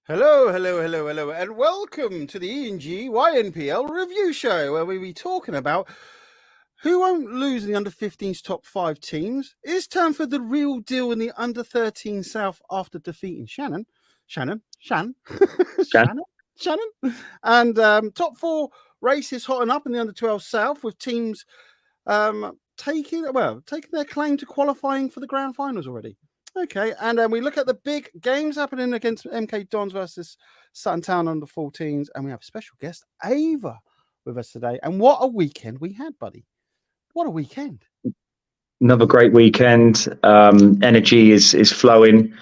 Hello, hello, hello, hello, and welcome to the ENG YNPL review show, where we'll be talking about who won't lose in the under-15's top 5 teams. Is Turnford the real deal in the under-13 South after defeating Shan? And top 4 races hotting up in the under-12 South, with teams taking their claim to qualifying for the grand finals already. Okay, and then we look at the big games happening against MK Dons versus Sutton Town under 14s, and we have a special guest, Ava, with us today. And what a weekend we had, buddy. What a weekend. Another great weekend. Energy is flowing.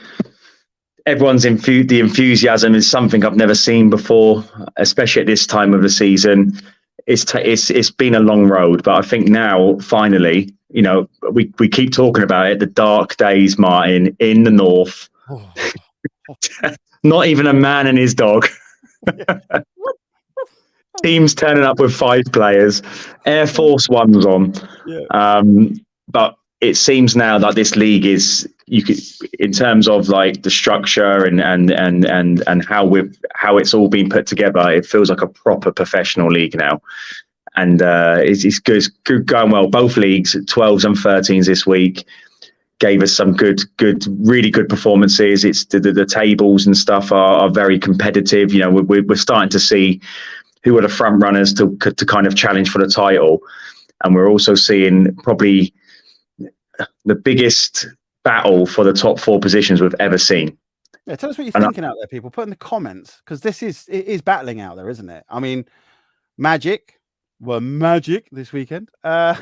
Everyone's the enthusiasm is something I've never seen before, especially at this time of the season. It's been a long road, but I think now, finally, you know, we keep talking about it. The dark days, Martin, in the north. Oh. Not even a man and his dog. Teams turning up with 5 players. Air Force One's on. Yeah. But it seems now that this league is, in terms of like the structure and how it's all been put together, it feels like a proper professional league now. And it's good, going well. Both leagues, 12s and 13s this week, gave us some really good performances. It's the tables and stuff are very competitive. You know, we're starting to see who are the front runners to kind of challenge for the title, and we're also seeing probably the biggest battle for the top 4 positions we've ever seen. Yeah, tell us what you're thinking out there, people. Put in the comments, because it is battling out there, isn't it? I mean, Magic were magic this weekend. They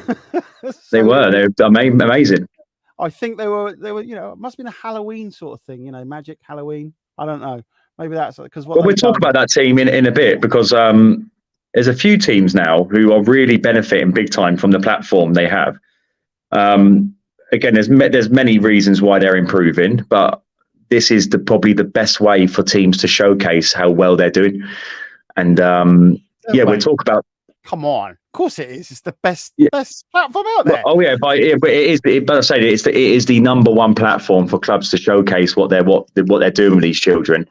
were amazing. I think they were, you know, it must have been a Halloween sort of thing, you know, Magic Halloween. I don't know. Maybe that's because we'll talk about that team in a bit, because there's a few teams now who are really benefiting big time from the platform they have. Again, there's many reasons why they're improving, but this is probably the best way for teams to showcase how well they're doing. And we'll talk about. Come on, of course it is. It's the best platform out there. Well, but it is. But I say it is the number one platform for clubs to showcase what they're doing with these children.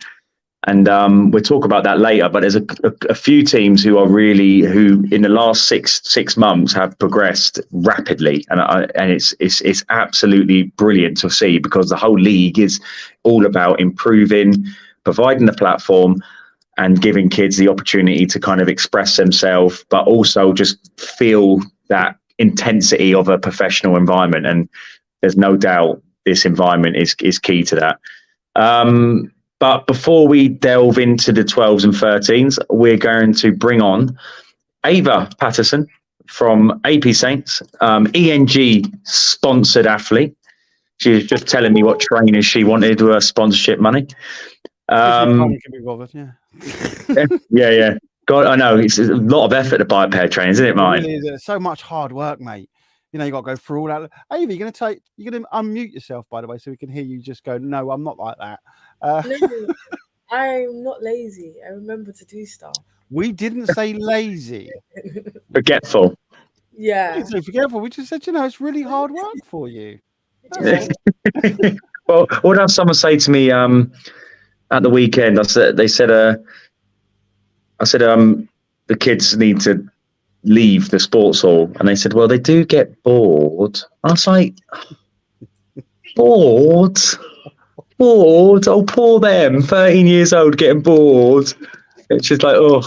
And we'll talk about that later. But there's a few teams who in the last six months have progressed rapidly, and it's absolutely brilliant to see, because the whole league is all about improving, providing the platform, and giving kids the opportunity to kind of express themselves, but also just feel that intensity of a professional environment. And there's no doubt this environment is key to that. But before we delve into the 12s and 13s, we're going to bring on Ava Patterson from AP Saints, ENG sponsored athlete. She's just telling me what trainers she wanted with her sponsorship money. Can be bothered, yeah. yeah. God, I know it's a lot of effort to buy a pair of trainers, isn't it, Martin? It really is. So much hard work, mate. You know, you got to go through all that. Ava, you're going to unmute yourself, by the way, so we can hear you just go, no, I'm not like that. No, I'm not lazy. I remember to do stuff. We didn't say lazy. Forgetful. Yeah. We didn't say forgetful. We just said, you know, it's really hard work for you. Well, what did someone say to me at the weekend? I said the kids need to leave the sports hall, and they said, well, they do get bored. I was like, bored? Oh, poor them, 13 years old getting bored. It's just like, oh.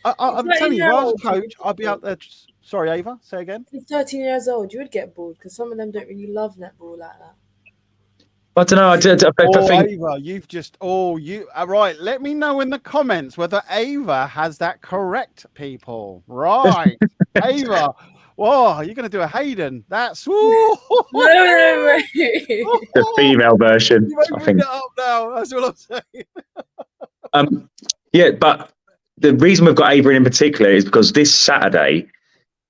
I'm telling you, when I was a coach, I'd be out there. Sorry, Ava, say again. At 13 years old, you would get bored, because some of them don't really love netball like that. I don't know. I think Ava, you've just right. Let me know in the comments whether Ava has that correct, people. Right, Ava. Whoa, you're going to do a Hayden. That's no. The female version. You I think it up now. That's all I'm saying. Yeah, but the reason we've got Ava in particular is because this Saturday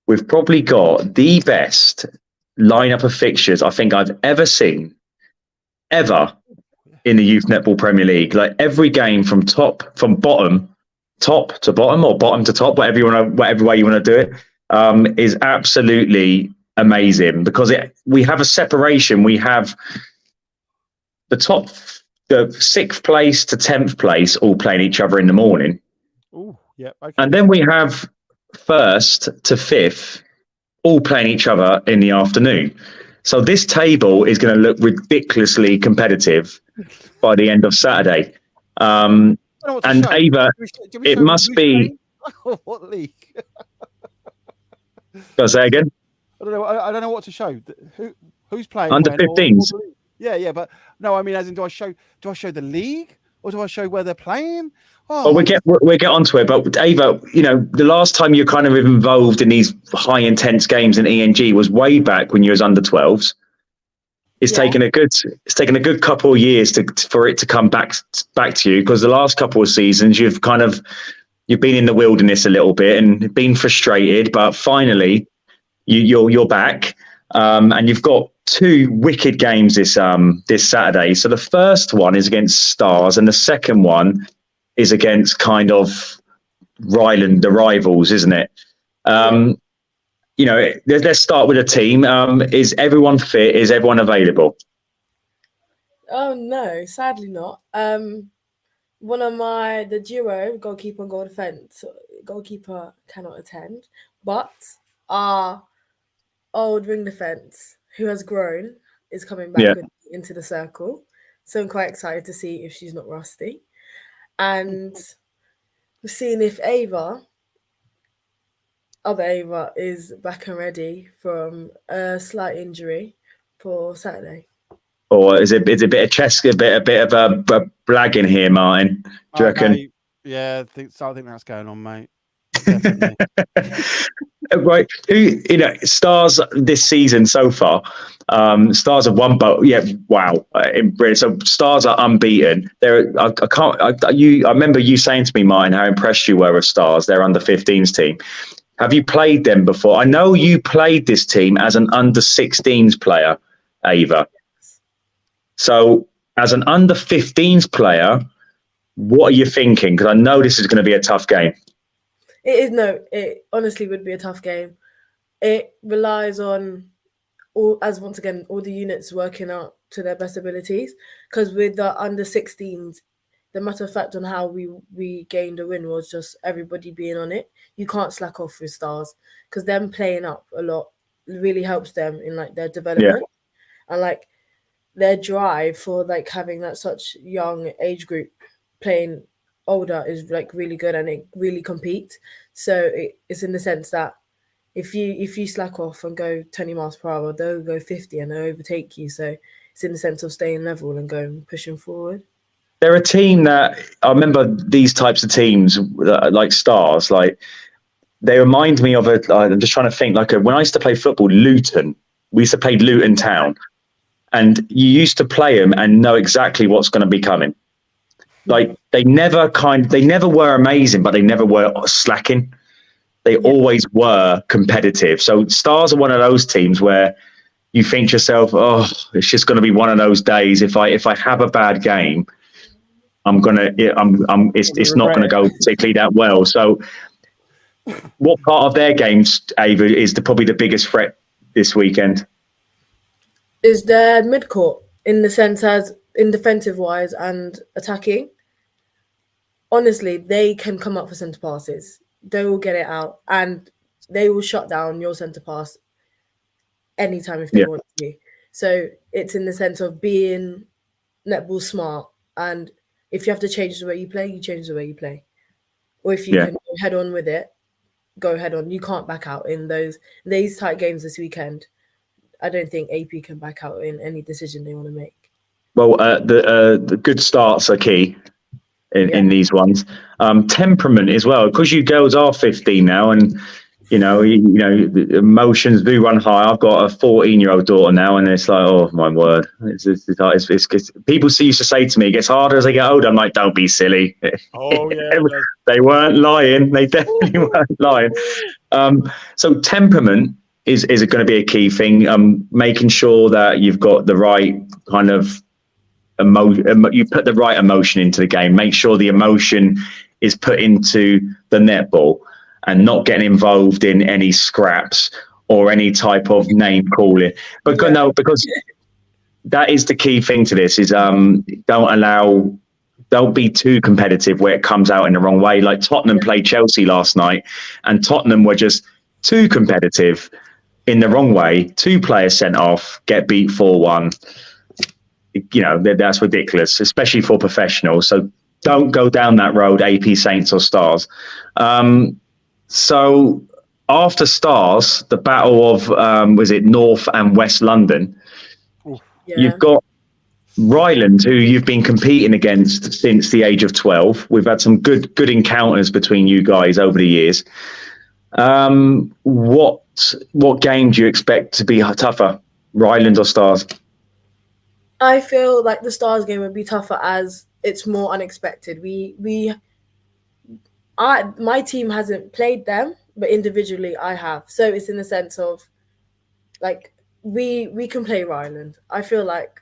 we've probably got the best lineup of fixtures I think I've ever seen. Ever in the Youth Netball Premier League. Like every game from top to bottom, or bottom to top, whatever way you want to do it, is absolutely amazing, because we have a separation. We have the top the 6th place to 10th place all playing each other in the morning. Oh, yeah. Okay. And then we have 1st to 5th all playing each other in the afternoon. So this table is going to look ridiculously competitive by the end of Saturday. And Ava, it must be... What league? Can I say again? I don't know what to show. Who's playing? Under 15s. Yeah, but no, I mean, as in, do I show the league or do I show where they're playing? Oh, well, we'll get onto it. But Ava, the last time you're kind of involved in these high intense games in ENG was way back when you was under 12s. It's taken a good couple of years for it to come back to you, because the last couple of seasons you've been in the wilderness a little bit and been frustrated, but finally you're back, and you've got 2 wicked games this Saturday. So the first one is against Stars, and the second one is against kind of Ryland, the rivals, isn't it? Let's start with a team. Is everyone fit? Is everyone available? Oh no, sadly not. One of the duo, goalkeeper and goal defence, goalkeeper cannot attend, but our old ring defence, who has grown, is coming back into the circle. So I'm quite excited to see if she's not rusty. And we're seeing if other Ava is back and ready from a slight injury for Saturday. Or is it a bit of chest, a bit of a blagging here, Martin? Do you reckon? Mate, yeah, I think that's going on, mate. Definitely. Right, Stars this season so far. Stars have won, but wow! So Stars are unbeaten. I remember you saying to me, Martin, how impressed you were with Stars. Their under 15s team. Have you played them before? I know you played this team as an under 16s player, Ava. So, as an under 15s player, what are you thinking? Because I know this is going to be a tough game. It honestly would be a tough game. It relies on all the units working out to their best abilities. Because with the under 16s, the matter of fact on how we gained a win was just everybody being on it. You can't slack off with Stars, because them playing up a lot really helps them in their development and their drive for having that such young age group playing older is really good, and it really competes. So it's in the sense that if you slack off and go 20 miles per hour, they'll go 50 and they'll overtake you. So it's in the sense of staying level and pushing forward. They're a team that I remember, these types of teams like Stars, they remind me of I'm just trying to think, when I used to play football, Luton. We used to play Luton Town, and you used to play them and know exactly what's going to be coming. They never were amazing, but they never were slacking. They always were competitive. So Stars are one of those teams where you think to yourself, oh, it's just going to be one of those days. If I have a bad game, it's not going to go particularly that well. So what part of their games, Ava, is probably the biggest threat this weekend? Is their mid-court, in the sense as in defensive-wise and attacking. Honestly, they can come up for centre passes. They will get it out, and they will shut down your centre pass anytime if they want to. So it's in the sense of being netball smart, and if you have to change the way you play, you change the way you play. Or if you can go head on with it, go head on. You can't back out in these tight games this weekend. I don't think AP can back out in any decision they want to make. Well, the good starts are key in these ones. Temperament as well, because you girls are 15 now, and the emotions do run high. I've got a 14-year-old daughter now, and it's oh my word, it's people used to say to me, it gets harder as they get older. I'm like, don't be silly. Oh yeah, they weren't lying. They definitely weren't lying. So temperament is going to be a key thing. Making sure that you've got the right kind of you put the right emotion into the game. Make sure the emotion is put into the netball, and not getting involved in any scraps or any type of name calling. But that is the key thing to this. Is don't be too competitive where it comes out in the wrong way. Like Tottenham played Chelsea last night, and Tottenham were just too competitive in the wrong way. 2 players sent off, get beat 4-1. That's ridiculous, especially for professionals. So don't go down that road, AP Saints or Stars. So after Stars, the battle of was it North and West London? Yeah. You've got Ryland, who you've been competing against since the age of 12. We've had some good encounters between you guys over the years. What game do you expect to be tougher, Ryland or Stars? I feel like the Stars game would be tougher as it's more unexpected. My team hasn't played them, but individually I have. So it's in the sense of like we can play Ryland. I feel like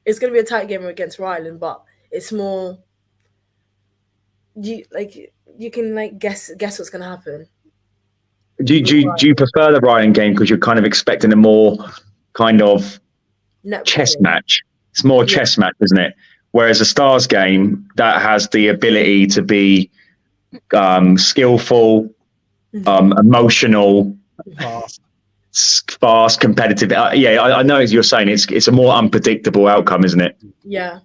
it's going to be a tight game against Ryland, but it's more you can like guess what's going to happen. Do you prefer the Ryland game because you're kind of expecting a more kind of chess match? It's more a chess match, isn't it? Whereas a Stars game that has the ability to be skillful, emotional, fast, competitive. I know as you're saying, it's a more unpredictable outcome, isn't it? Yeah,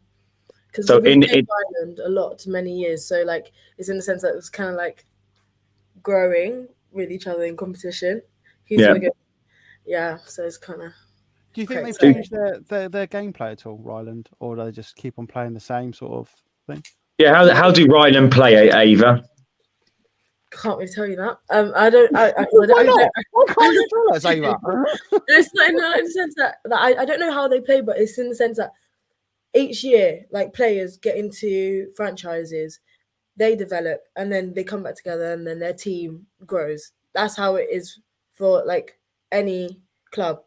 because we've played Ireland a lot, many years. So like, it's in the sense that it was kind of like growing with each other in competition. So it's kind of. Do you think they've changed their gameplay at all, Ryland, or do they just keep on playing the same sort of thing? Yeah, how do Ryland play, Ava? Can't really tell you that. I don't. Why can't you tell us, Ava? It's not in the sense that I don't know how they play, but it's in the sense that each year, like players get into franchises, they develop, and then they come back together, and then their team grows. That's how it is for like any club.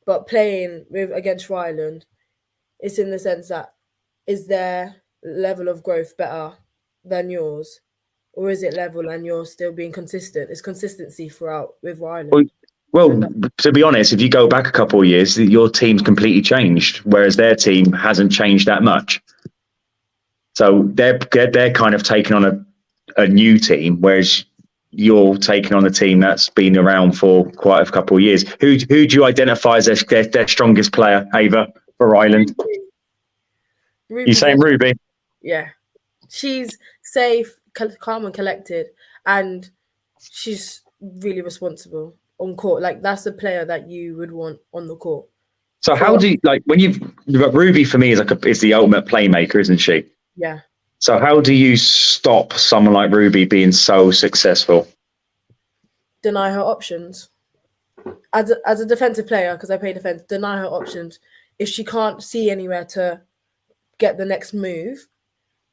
But playing against Ryland, it's in the sense that is their level of growth better than yours, or is it level and you're still being consistent? It's consistency throughout with Ryland. Well, to be honest, if you go back a couple of years, your team's completely changed, whereas their team hasn't changed that much. So they're kind of taking on a new team, whereas you're taking on a team that's been around for quite a couple of years. Who do you identify as their strongest player, Ava, for Ryland? Ruby. You saying Ruby? Yeah. She's safe, calm and collected, and she's really responsible on court. Like, that's the player that you would want on the court. So how do you, like, when Ruby for me is the ultimate playmaker, isn't she? Yeah. So how do you stop someone like Ruby being so successful? Deny her options. As a defensive player, because I play defense, deny her options. If she can't see anywhere to get the next move,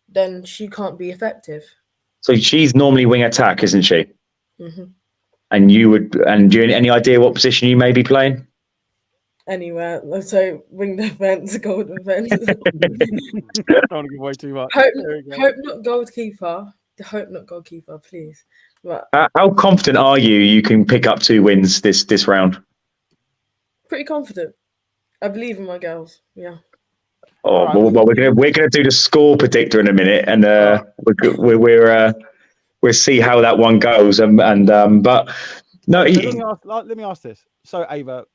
then she can't be effective. So she's normally wing attack, isn't she? Mm-hmm. And do you have any idea what position you may be playing? Anywhere. So wing defense, goal defense. Don't want to give away too much. Hope not goalkeeper. Hope not goalkeeper, please. But how confident are you can pick up 2 wins this round? Pretty confident. I believe in my girls. Yeah. Oh, right. Well, we're gonna do the score predictor in a minute, and we'll see how that one goes. But no. Let me ask this. So, Ava,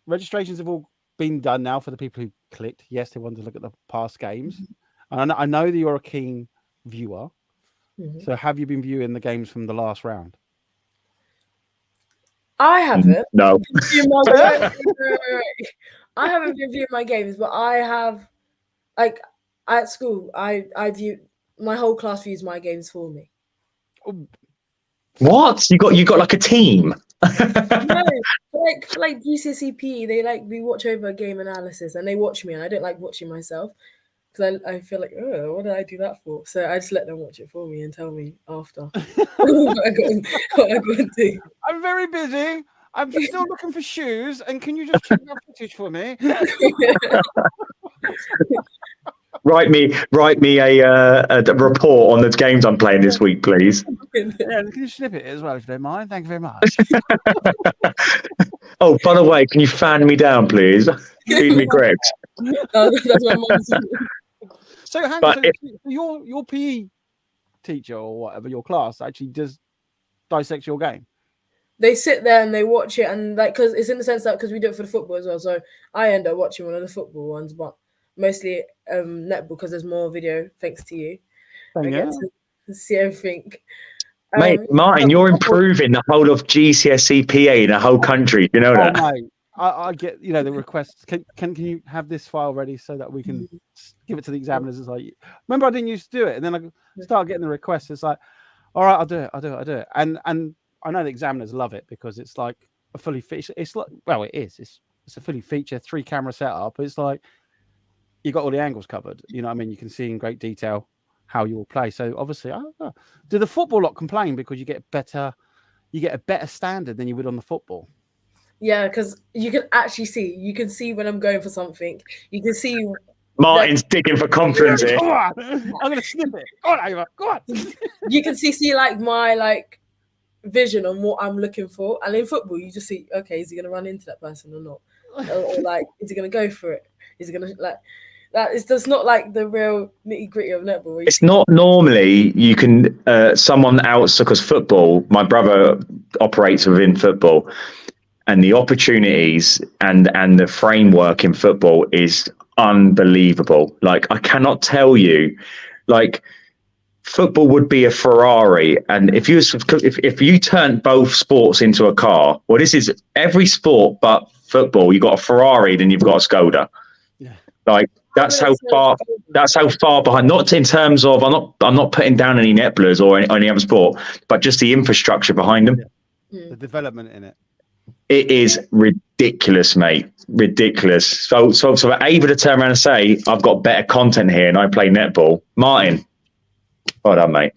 registrations have all been done now for the people who clicked. Yes, they wanted to look at the past games. And I know that you're a keen viewer. Mm-hmm. So have you been viewing the games from the last round? I haven't. No. I haven't been viewing my games, but I have, like, at school, I view, my whole class views my games for me. What? You got like a team? No, for like GCSEP, we watch over game analysis, and they watch me, and I don't like watching myself because I feel like, oh, what did I do that for? So I just let them watch it for me and tell me after what I got to do. I'm very busy. I'm still looking for shoes, and can you just check that footage for me? Write me a report on the games I'm playing this week, please. Yeah, can you snip it as well if you don't mind? Thank you very much. Oh, by the way, can you fan me down, please? Feed me grapes. That's my mum's. So, your PE teacher or whatever, your class actually does dissect your game. They sit there and they watch it, and like, because it's in the sense that because we do it for the football as well, so I end up watching one of the football ones, but mostly netball because there's more video thanks to you. I get to see everything. Mate, Martin, you're improving the whole of GCSE PA in the whole country. Do you know that? Mate, I get the requests. Can you have this file ready so that we can give it to the examiners? It's like, remember I didn't used to do it, and then I start getting the requests. It's like, all right, I'll do it, and I know the examiners love it because it's like a fully featured. It's like, well, it is. It's a fully featured 3-camera setup. It's like you got all the angles covered. You know what I mean? You can see in great detail how you will play. So obviously, do the football lot complain because you get a better standard than you would on the football? Yeah, because you can actually see. You can see when I'm going for something. You can see. Martin's digging for confidence here. Come on. I'm gonna snip it. Go on, Ava. Go on. You can see like my vision on what I'm looking for, and in football, you just see, okay, is he gonna run into that person or not, or like, is he gonna go for it? Is he gonna like? That is just not like the real nitty gritty of netball. It's not normally you can someone else, because football, my brother operates within football, and the opportunities and the framework in football is unbelievable. Like, I cannot tell you, like, football would be a Ferrari, and if you turn both sports into a car, well, this is every sport but football. You've got a Ferrari, then you've got a Skoda. Yeah. Like, that's how far behind. Not in terms of I'm not putting down any netballers or any other sport, but just the infrastructure behind them. The development in it. It is ridiculous, mate. Ridiculous. So able to turn around and say, I've got better content here and I play netball. Martin, well done, mate.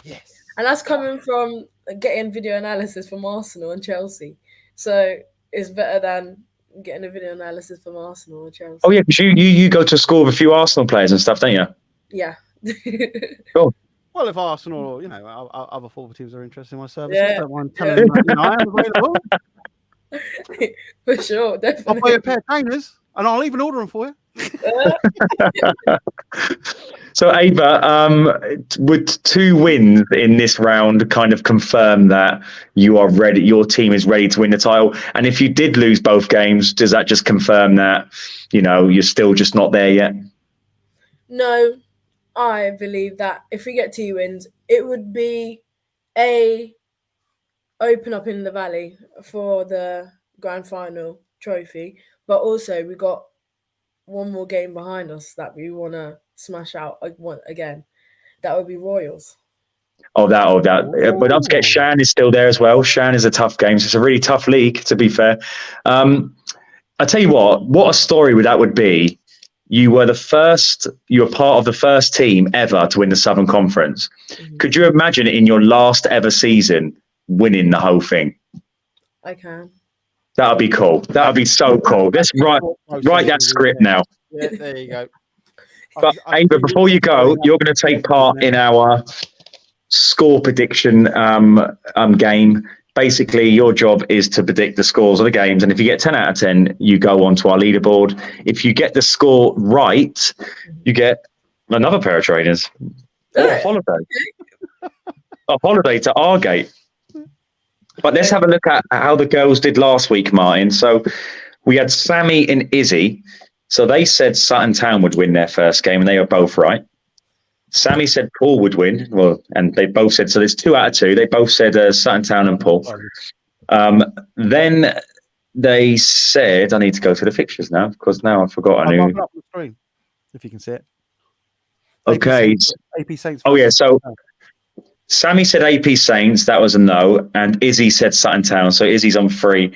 Yes. And that's coming from getting video analysis from Arsenal and Chelsea. So it's better than getting a video analysis from Arsenal or Chelsea. Oh, yeah, because you go to school with a few Arsenal players and stuff, don't you? Yeah. Cool. Well, if Arsenal or, other football teams are interested in my services, I don't mind telling them that, I am available. For sure, definitely. I'll buy you a pair of trainers and I'll even order them for you. So, Ava, would 2 wins in this round kind of confirm that you are ready, your team is ready to win the title? And if you did lose both games, does that just confirm that, you're still just not there yet? No, I believe that if we get 2 wins, it would be a open up in the valley for the grand final trophy, but also we got one more game behind us that we want to smash out again. That would be Royals. Oh, that. But don't forget, Shan is still there as well. Shan is a tough game. So it's a really tough league, to be fair. I tell you what a story that would be. You were part of the first team ever to win the Southern Conference. Mm-hmm. Could you imagine in your last ever season winning the whole thing? I can. That would be cool. That would be so cool. Let's write that script now. Yeah, there you go. But Ava, before you go, you're going to take part in our score prediction game. Basically, your job is to predict the scores of the games. And if you get 10 out of 10, you go onto our leaderboard. If you get the score right, you get another pair of trainers. Or a holiday. A holiday to Argate. But let's have a look at how the girls did last week, Martin. So we had Sammy and Izzy. So they said Sutton Town would win their first game, and they were both right. Sammy said Paul would win. Well, and they both said, so there's 2 out of 2. They both said Sutton Town and Paul. Then they said, I need to go to the fixtures now, because now I've forgotten who. Up on the screen, if you can see it. Okay. AP Saints. Oh, yeah. So Sammy said AP Saints. That was a no. And Izzy said Sutton Town. So Izzy's on 3.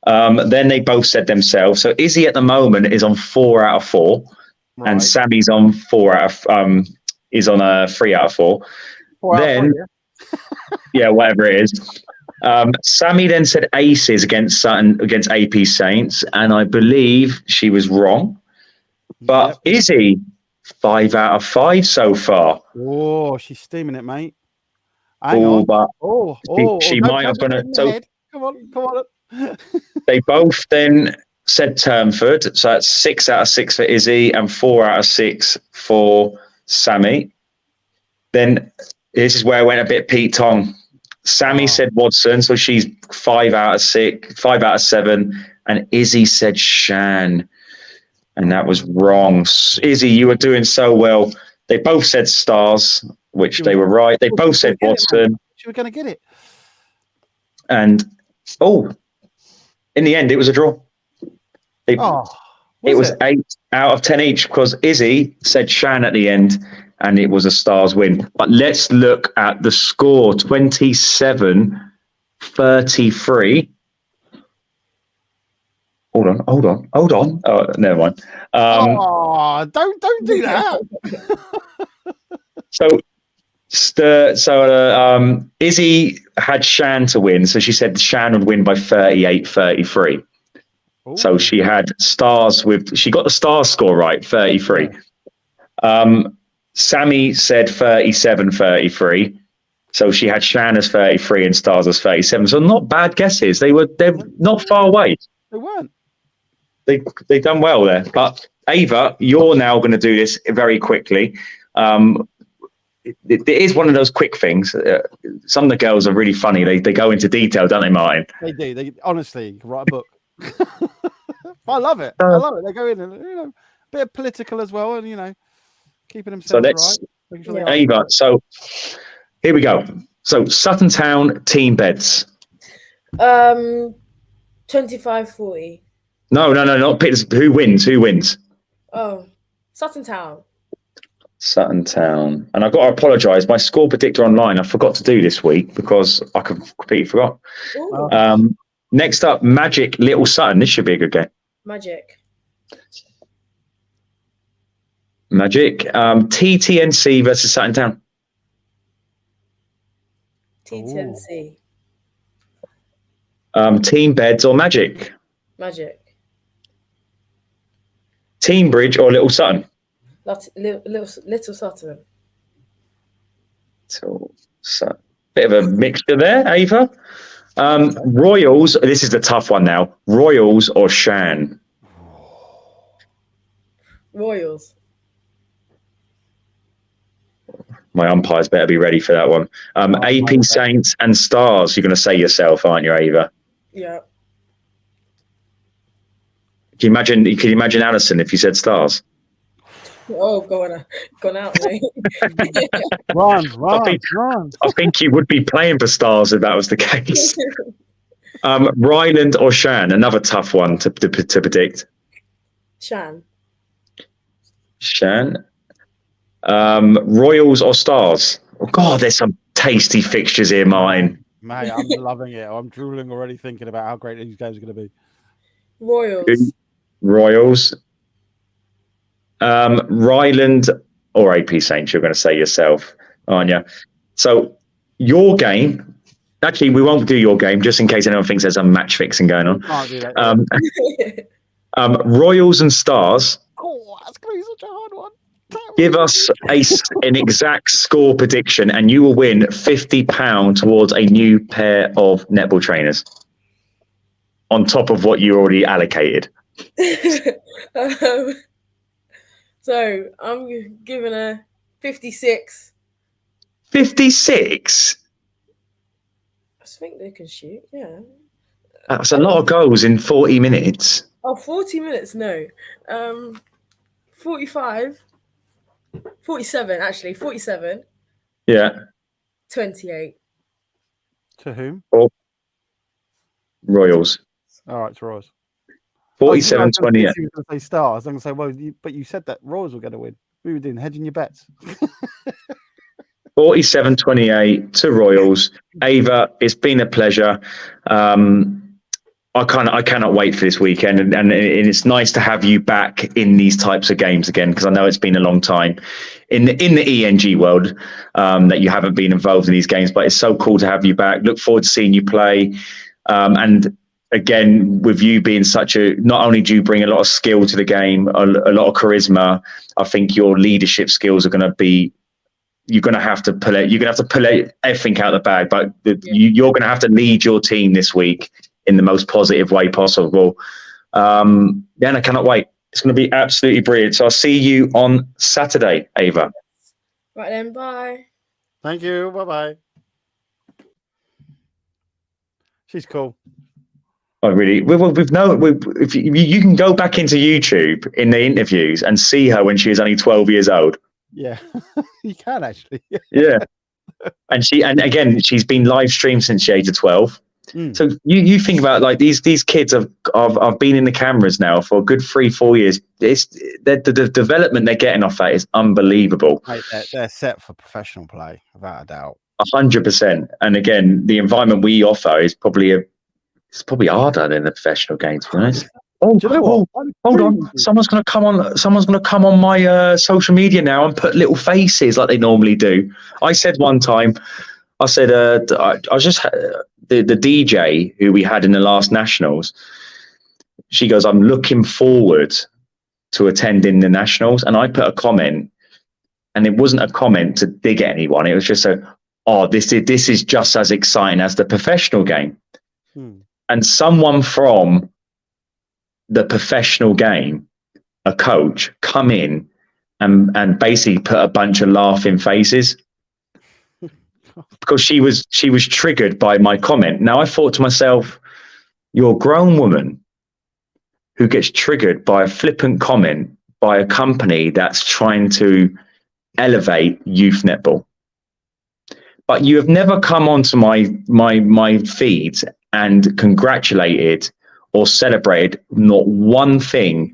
Then they both said themselves. So Izzy at the moment is on 4 out of 4. Right. And Sammy's on 4 out of is on a 3 out of 4. 4 then, out of 4, yeah, whatever it is. Sammy then said aces against AP Saints, and I believe she was wrong. But yep. Izzy, 5 out of 5 so far. Oh, she's steaming it, mate. Hang on. But she might have gone. Come on. They both then said Turnford. So that's 6 out of 6 for Izzy and 4 out of 6 for Sammy. Then this is where I went a bit Pete Tong. Sammy said Watson, so she's 5 out of 6, 5 out of 7, and Izzy said Shan, and that was wrong. Izzy, you were doing so well. They both said Stars, which they were right. They both said Watson. She was going to get it. And in the end, it was a draw. It was 8 out of 10 each because Izzy said Shan at the end, and it was a Stars win. But let's look at the score: 27-33. Hold on. Oh, never mind. Don't do that. So Izzy had Shan to win, so she said Shan would win by 38-33. So she had Stars she got the Stars score right, 33. Sammy said 37-33. So she had Shan as 33 and Stars as 37. So not bad guesses. They're not far away. They weren't. They done well there. But Ava, you're now going to do this very quickly. It is one of those quick things. Some of the girls are really funny. They go into detail, don't they, Martin? They do. They honestly can write a book. I love it. I love it. They go in and a bit of political as well, and keeping themselves right. Ava. So here we go. So Sutton Town team beds. 25-40. No, not Pitters. Who wins? Oh, Sutton Town. Sutton Town. And I've got to apologise. My score predictor online, I forgot to do this week because I completely forgot. Next up, Magic Little Sutton. This should be a good game. Magic. TTNC versus Sutton Town. TTNC. Team Beds or Magic? Magic. Team Bridge or Little Sutton? Little Sutton. Bit of a mixture there, Ava. Royals, this is the tough one now. Royals or Shan? Royals. My umpires better be ready for that one. AP Saints and Stars, you're going to say yourself, aren't you, Ava? Yeah. Can you imagine Alison if you said Stars? Oh, gone out, mate. Run. I think you would be playing for Stars if that was the case. Ryland or Shan? Another tough one to predict. Shan. Royals or Stars? Oh, God, there's some tasty fixtures here, Martin. Mate, I'm loving it. I'm drooling already thinking about how great these games are going to be. Royals. Ryland or AP Saints, you're going to say yourself, aren't you? So your game, actually, we won't do your game just in case anyone thinks there's some match fixing going on. Can't do that. Royals and Stars. Oh, that's going to be such a hard one. Give us an exact score prediction and you will win £50 towards a new pair of netball trainers on top of what you already allocated. So I'm giving a 56. 56? I think they can shoot, yeah. That's a lot of goals in 40 minutes. Oh, 40 minutes, no. 47, actually. 47. Yeah. 28. To whom? Royals. All right, it's Royals. 47-28. I was going to say Stars. I'm going to say, well, but you said that Royals were going to win. We were doing hedging your bets. 47-28 to Royals. Ava, it's been a pleasure. I cannot wait for this weekend, and it's nice to have you back in these types of games again, because I know it's been a long time in the ENG world that you haven't been involved in these games, but it's so cool to have you back. Look forward to seeing you play, and again, with you being not only do you bring a lot of skill to the game, a lot of charisma, I think your leadership skills are going to be, you're going to have to pull everything out of the bag, but you're going to have to lead your team this week in the most positive way possible. I cannot wait. It's going to be absolutely brilliant. So I'll see you on Saturday, Ava. Right then, bye. Thank you. Bye-bye. She's cool. Oh, really? If you can go back into YouTube in the interviews and see her when she was only 12 years old. Yeah, you can actually. Yeah. And again, she's been live streamed since the age of 12. So you think about like these kids have been in the cameras now for a good 3-4 years. The development they're getting off that is unbelievable. Mate, they're set for professional play, without a doubt. 100%. And again, the environment we offer is probably harder than the professional game, to be honest. Oh, Do you know what? Hold on. Someone's going to come on my social media now and put little faces like they normally do. I said one time, I was just the DJ who we had in the last nationals. She goes, I'm looking forward to attending the nationals. And I put a comment, and it wasn't a comment to dig at anyone. It was just this is just as exciting as the professional game. And someone from the professional game, a coach, come in and basically put a bunch of laughing faces because she was triggered by my comment. Now I thought to myself, you're a grown woman who gets triggered by a flippant comment by a company that's trying to elevate youth netball. But you have never come onto my feeds and congratulated or celebrated not one thing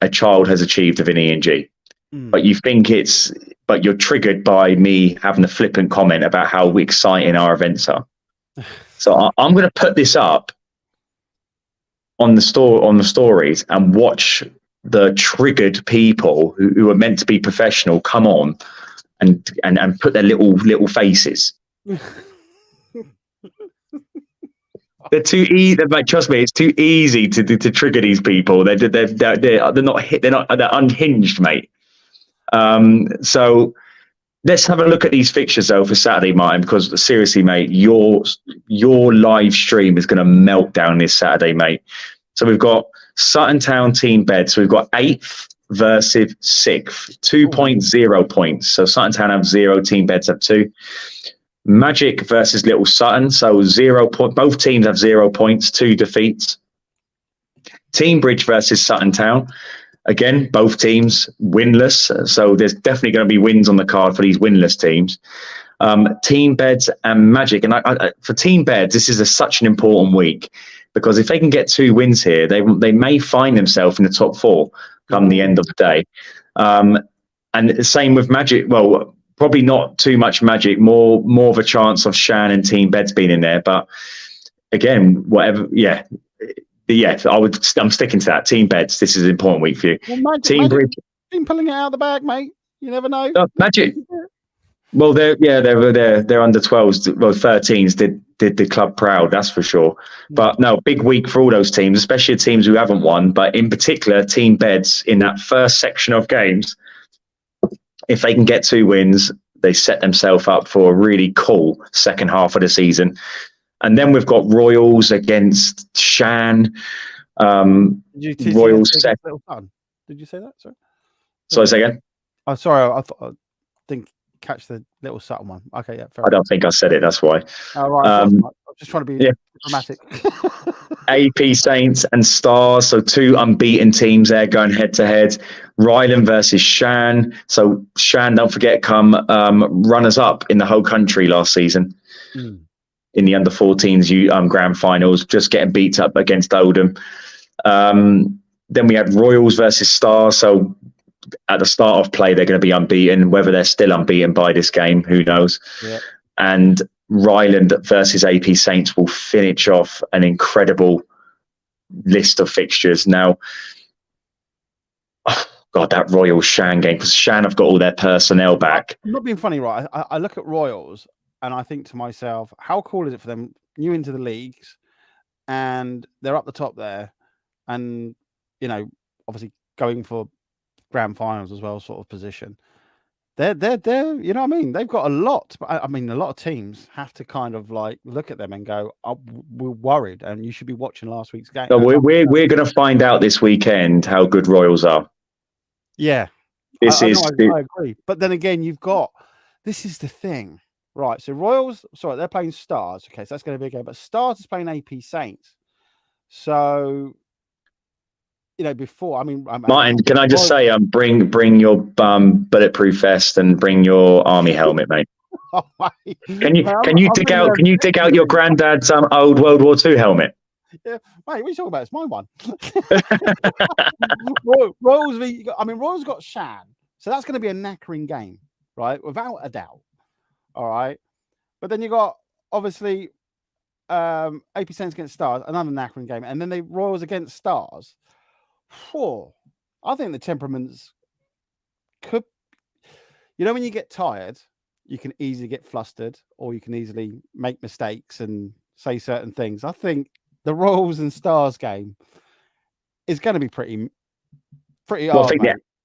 a child has achieved within ENG. But but you're triggered by me having a flippant comment about how exciting our events are. So I'm going to put this up on the stories and watch the triggered people who are meant to be professional come on and put their little faces. They're too easy. Trust me, it's too easy to trigger these people. They're unhinged, mate. So let's have a look at these fixtures though for Saturday, Martin. Because seriously, mate, your live stream is going to melt down this Saturday, mate. So we've got Sutton Town team beds. So we've got 8th versus 6th, 2.0 points. So Sutton Town have 0, team beds have 2. Magic versus Little Sutton, so 0 point. Both teams have 0 points, 2 defeats. Team Bridge versus Sutton Town, again, both teams winless. So there's definitely going to be wins on the card for these winless teams. Team Beds and Magic, and for Team Beds, this is such an important week because if they can get 2 wins here, they may find themselves in the top 4 come the end of the day. And the same with Magic. Well, probably not too much Magic, more of a chance of Shan and Team Beds being in there. But again, whatever, I'm sticking to that. Team Beds, this is an important week for you. Well, Team Bridge, been pulling it out of the bag, mate. You never know. Magic. Well, they're under 12s. Well, 13s did the club proud, that's for sure. But no, big week for all those teams, especially the teams who haven't won. But in particular, Team Beds in that first section of games. If they can get 2 wins, they set themselves up for a really cool second half of the season. And then we've got Royals against Shan. Royals set. Did you say that? Sorry, say again? Oh, sorry. I didn't catch the Little Sutton one. Okay, yeah. I don't think I said it. That's why. Oh, right. I'm just trying to be dramatic. AP Saints and Stars, so 2 unbeaten teams there going head to head. Ryland versus Shan. So Shan, don't forget, come runners up in the whole country last season in the under 14s grand finals, just getting beat up against Oldham. Then we had Royals versus Stars. So at the start of play, they're going to be unbeaten. Whether they're still unbeaten by this game, who knows? Yeah. And Ryland versus AP Saints will finish off an incredible list of fixtures. Now, oh God, that Royals Shan game, because Shan have got all their personnel back. I'm not being funny, right? I look at Royals and I think to myself, how cool is it for them, new into the leagues, and they're up the top there, and obviously going for grand finals as well, sort of position. they're you know what I mean? They've got a lot. But I mean, a lot of teams have to kind of like look at them and go, oh, we're worried, and you should be watching last week's game. So we're going to find out this weekend how good Royals are. Yeah, I agree. But then again, this is the thing, right? So Royals, sorry, they're playing Stars. Okay, so that's going to be a game. But Stars is playing AP Saints. So, you know, before, I mean, Martin, can I just say, bring your bulletproof vest and bring your army helmet, mate. Can you dig out your granddad's old World War II helmet? Yeah, mate, what are you talking about? It's my one. Royals got Shan, so that's going to be a knackering game, right? Without a doubt. All right, but then you got obviously AP Saints against Stars, another knackering game, and then the Royals against Stars. I think the temperaments could, you know, when you get tired, you can easily get flustered, or you can easily make mistakes and say certain things. I think the Royals and Stars game is going to be pretty hard.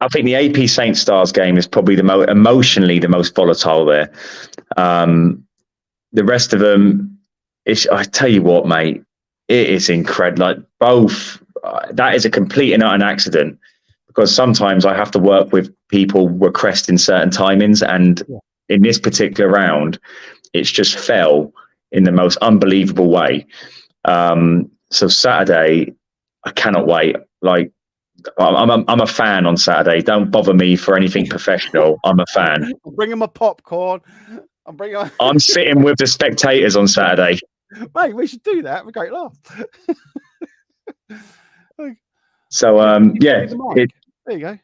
I think the AP Saints Stars game is probably emotionally the most volatile there. The rest of them, I tell you what, mate, it is incredible. Like both, that is a complete and utter accident, because sometimes I have to work with people requesting certain timings, and in this particular round, it's just fell in the most unbelievable way. So Saturday, I cannot wait. Like I'm a fan on Saturday. Don't bother me for anything professional. I'm a fan. Bring them a popcorn. I'm sitting with the spectators on Saturday. Mate, we should do that. Have a great laugh. So there you go.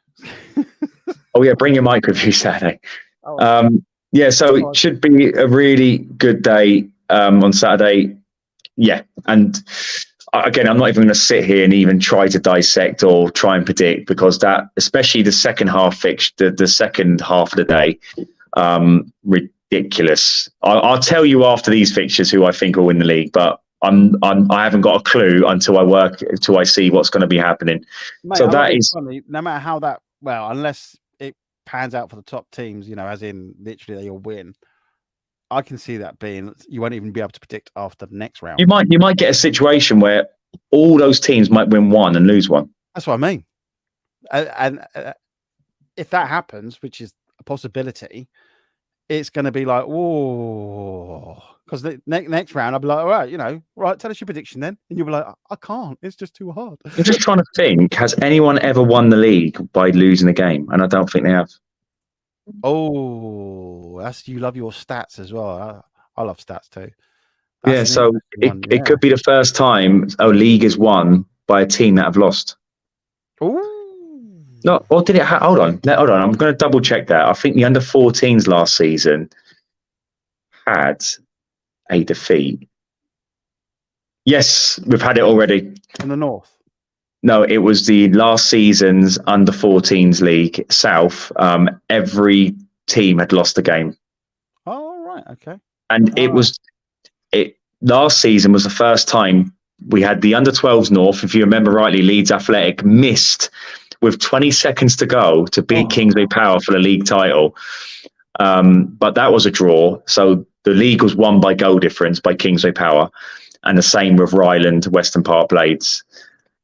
Oh yeah, bring your mic with you Saturday. So it should be a really good day on Saturday. Yeah, and again, I'm not even going to sit here and even try to dissect or try and predict, because that, especially the second half fixture, the second half of the day, ridiculous. I'll tell you after these fixtures who I think will win the league, but I haven't got a clue until I see what's going to be happening. Mate, so that is funny, no matter how that, well, unless it pans out for the top teams, you know, as in literally they'll win. I can see that being, you won't even be able to predict after the next round. You might get a situation where all those teams might win one and lose one. That's what I mean. And if that happens, which is a possibility, it's going to be like, whoa. Because the next round, I'll be like, all right, you know, right, tell us your prediction then. And you'll be like, I can't. It's just too hard. I'm just trying to think, has anyone ever won the league by losing a game? And I don't think they have. Oh, you love your stats as well. I love stats too. So it could be the first time a league is won by a team that have lost. Oh, no, or did it? Hold on. I'm going to double check that. I think the under-14s last season had a defeat. Yes, we've had it already. In the north. No, it was the last season's under-14s league South. Every team had lost a game. Oh, right, okay. And last season was the first time we had the under-12s North. If you remember rightly, Leeds Athletic missed with 20 seconds to go to beat Kingsway Power for the league title. But that was a draw. So the league was won by goal difference by Kingsway Power, and the same with Ryland, Western Park Blades.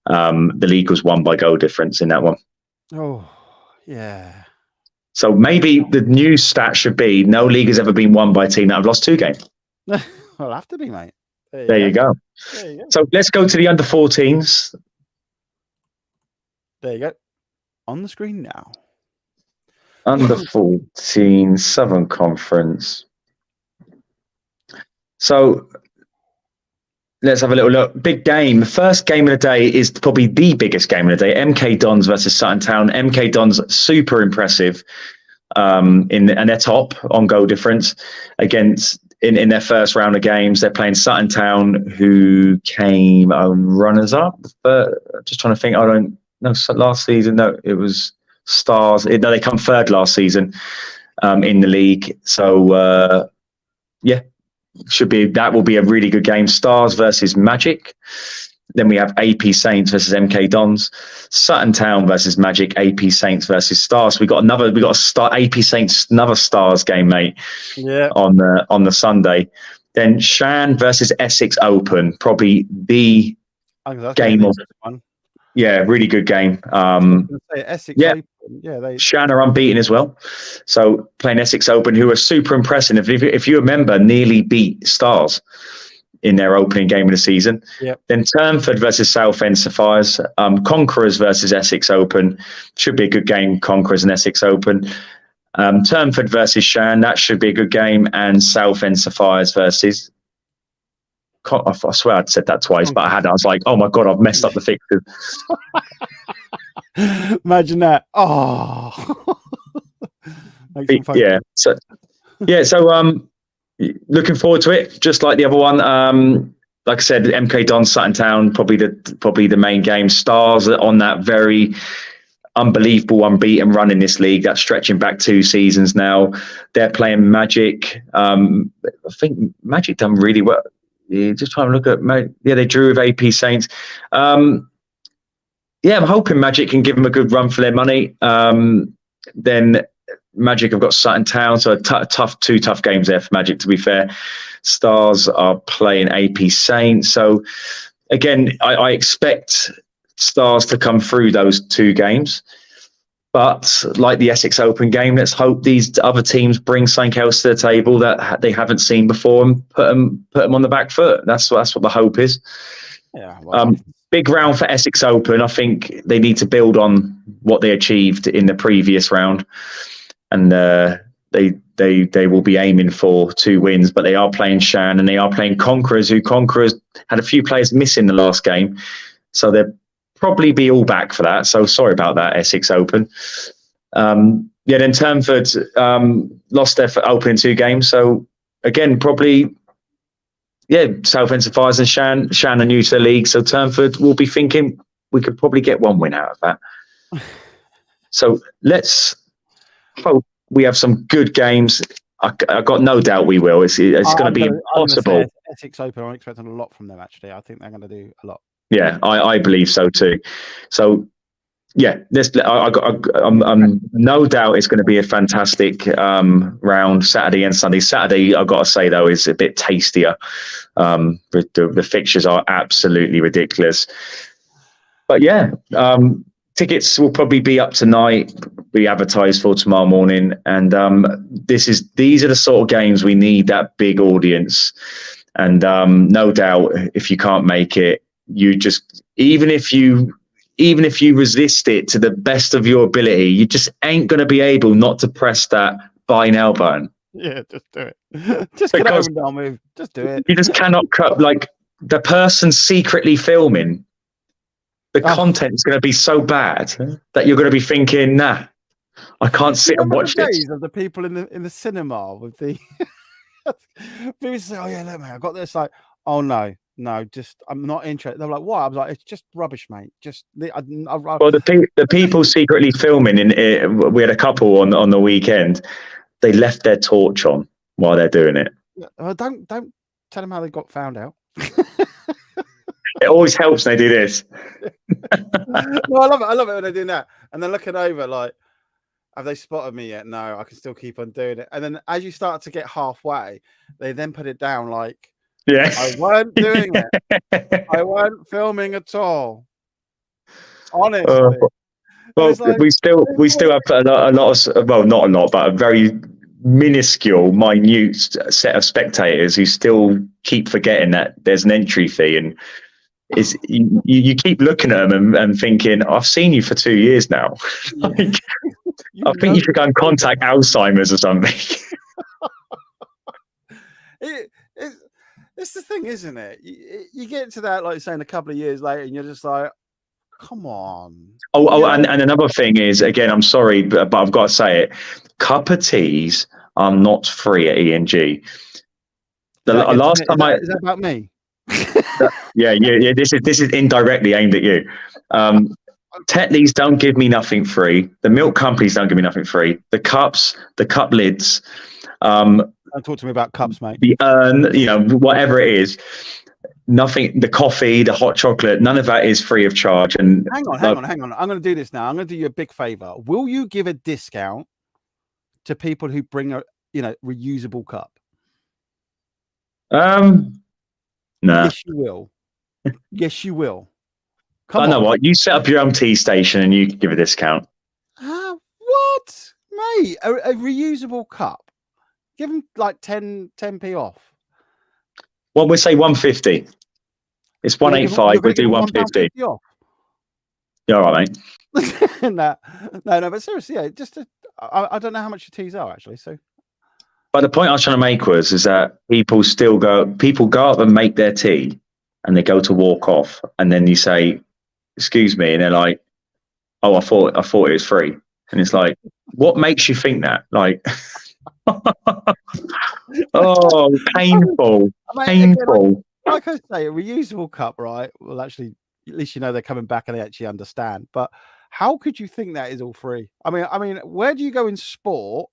The league was won by goal difference in that one. Oh, yeah. So maybe the new stat should be no league has ever been won by a team that have lost 2 games. Well, have to be, mate. There you go. So let's go to the under-14s. There you go. On the screen now. Under-14 Southern Conference. So let's have a little look. Big game. The first game of the day is probably the biggest game of the day. MK Dons versus Sutton Town. MK Dons super impressive, and they're top on goal difference against in their first round of games. They're playing Sutton Town, who came runners up. But just trying to think. Last season. No, it was Stars. They come third last season in the league. So that will be a really good game. Stars versus Magic. Then we have AP Saints versus MK Dons, Sutton Town versus Magic, AP Saints versus Stars. We got a star AP Saints, another Stars game, mate. Yeah. On the Sunday. Then Shan versus Essex Open, probably the game of one. Yeah, really good game. Essex Open. Yeah, Shan are unbeaten as well. So playing Essex Open, who are super impressive. If you remember, nearly beat Stars in their opening game of the season. Yep. Then Turnford versus Southend Sapphires, Conquerors versus Essex Open. Should be a good game, Conquerors and Essex Open. Turnford versus Shan, that should be a good game. And Southend Sapphires versus... I swear I'd said that twice, but I was like, oh my God, I've messed up the fixtures. Imagine that. Oh. Yeah. So looking forward to it, just like the other one. Like I said, MK Dons Sutton Town, probably the main game. Stars on that very unbelievable unbeaten run in this league that's stretching back 2 seasons now. They're playing Magic. I think Magic done really well. Yeah, just trying to look at they drew with AP Saints. I'm hoping Magic can give them a good run for their money. Then Magic have got Sutton Town, so two tough games there for Magic, to be fair. Stars are playing AP Saints. So again, I expect Stars to come through those 2 games. But like the Essex Open game, let's hope these other teams bring something else to the table that they haven't seen before and put them on the back foot. That's what the hope is. Yeah. Well, big round for Essex Open. I think they need to build on what they achieved in the previous round, and they will be aiming for 2 wins. But they are playing Shan and they are playing Conquerors, who Conquerors had a few players missing the last game, so they're probably be all back for that. So sorry about that, Essex Open. Then Turnford lost their opening 2 games. So again, probably, Southend Sapphires and Shan are new to the league. So Turnford will be thinking we could probably get 1 win out of that. So let's hope we have some good games. I got no doubt we will. It's going to be impossible. Essex Open, I'm expecting a lot from them, actually. I think they're going to do a lot. Yeah, I believe so too. So, I'm no doubt it's going to be a fantastic round Saturday and Sunday. Saturday, I've got to say though, is a bit tastier. The fixtures are absolutely ridiculous. But tickets will probably be up tonight, be advertised for tomorrow morning, and these are the sort of games we need, that big audience. And no doubt, if you can't make it, you just even if you resist it to the best of your ability, you just ain't going to be able not to press that buy now button. Yeah, just do it. Just get over and down move. Just do it. You just cannot cut, like, the person secretly filming. The content is going to be so bad that you're going to be thinking, nah, I can't sit and watch this. Of the people in the cinema with the people say, "Oh yeah, look, mate, I got this." Like, oh no, just I'm not interested. They're like, "What?" I was like, "It's just rubbish, mate." Well, the people secretly filming we had a couple on the weekend. They left their torch on while they're doing it. Don't tell them how they got found out. It always helps when they do this. No, I love it when they do that. And they're looking over like, have they spotted me yet? No, I can still keep on doing it. And then as you start to get halfway, they then put it down like, yeah, I weren't doing it. I weren't filming at all. Honestly. Well, like, we still have a lot of, well, not a lot, but a very minuscule, minute set of spectators who still keep forgetting that there's an entry fee, and you keep looking at them and thinking, I've seen you for 2 years now. Like, I think you should go and contact Alzheimer's or something. It's the thing, isn't it? You get to that, like saying, a couple of years later, and you're just like, come on. And another thing is, again, I'm sorry, but I've got to say it. Cup of teas are not free at ENG. Last time is that about me? Yeah. This is indirectly aimed at you. Tetleys don't give me nothing free. The milk companies don't give me nothing free. The cups, the cup lids. Don't talk to me about cups, mate. The urn, whatever it is. nothing, the coffee, the hot chocolate, none of that is free of charge. And hang on. I'm going to do this now. I'm going to do you a big favor. Will you give a discount to people who bring a reusable cup? No. Yes, you will. Yes, you will. Come on. I know what, you set up your own tea station and you give a discount. What, mate? A reusable cup? Give them like 10p off. Well, we'll say 150. It's 185. We'll do 150 off. You're all right, mate. No, but seriously, yeah, I don't know how much your teas are actually. So, but the point I was trying to make is that people go up and make their tea, and they go to walk off, and then you say, "Excuse me," and they're like, "Oh, I thought it was free," and it's like, what makes you think that? Like, oh, painful. Painful. Like I say, a reusable cup, right? Well, actually, at least they're coming back and they actually understand. But how could you think that is all free? I mean, where do you go in sport?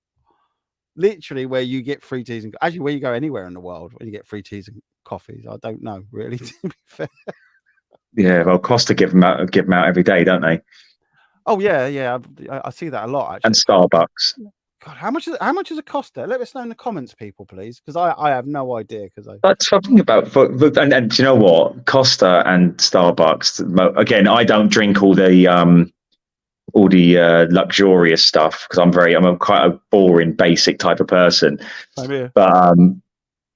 Literally, where you get free teas and actually where you go anywhere in the world where you get free teas and coffees? I don't know, really. To be fair. Yeah, well, Costa give them out every day, don't they? Oh yeah, I see that a lot actually. And Starbucks. God, how much is a Costa? Let us know in the comments, people, please, because I have no idea. That's something about, and do you know what? Costa and Starbucks. Again, I don't drink all the luxurious stuff because I'm quite a boring, basic type of person. I'm here. But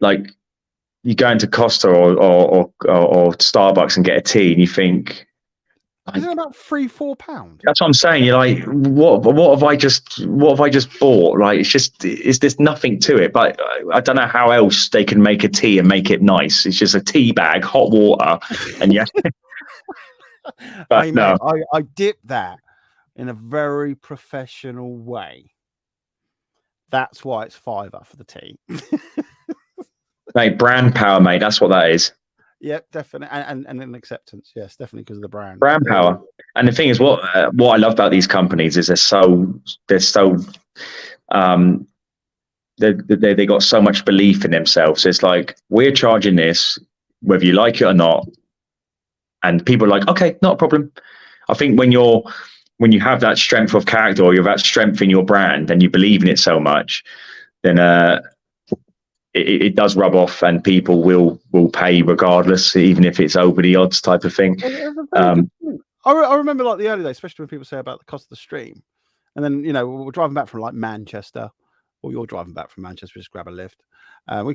like you go into Costa or Starbucks and get a tea, and you think, isn't it about £3-4? That's what I'm saying. You're like, what have I just bought? Like, there's nothing to it. But I don't know how else they can make a tea and make it nice. It's just a tea bag, hot water, and yeah. But no, I dip that in a very professional way. That's why it's £5 for the tea. Mate, brand power, mate. That's what that is. Yeah, definitely, and an acceptance. Yes, definitely because of the brand power. And the thing is, what I love about these companies is they got so much belief in themselves. It's like, we're charging this whether you like it or not, and people are like, okay, not a problem. I think when you have that strength of character, or you have that strength in your brand, and you believe in it so much, then it does rub off, and people will pay regardless, even if it's over the odds type of thing. I remember like the early days, especially when people say about the cost of the stream, and then we're driving back from like Manchester, or you're driving back from Manchester, we just grab a lift. We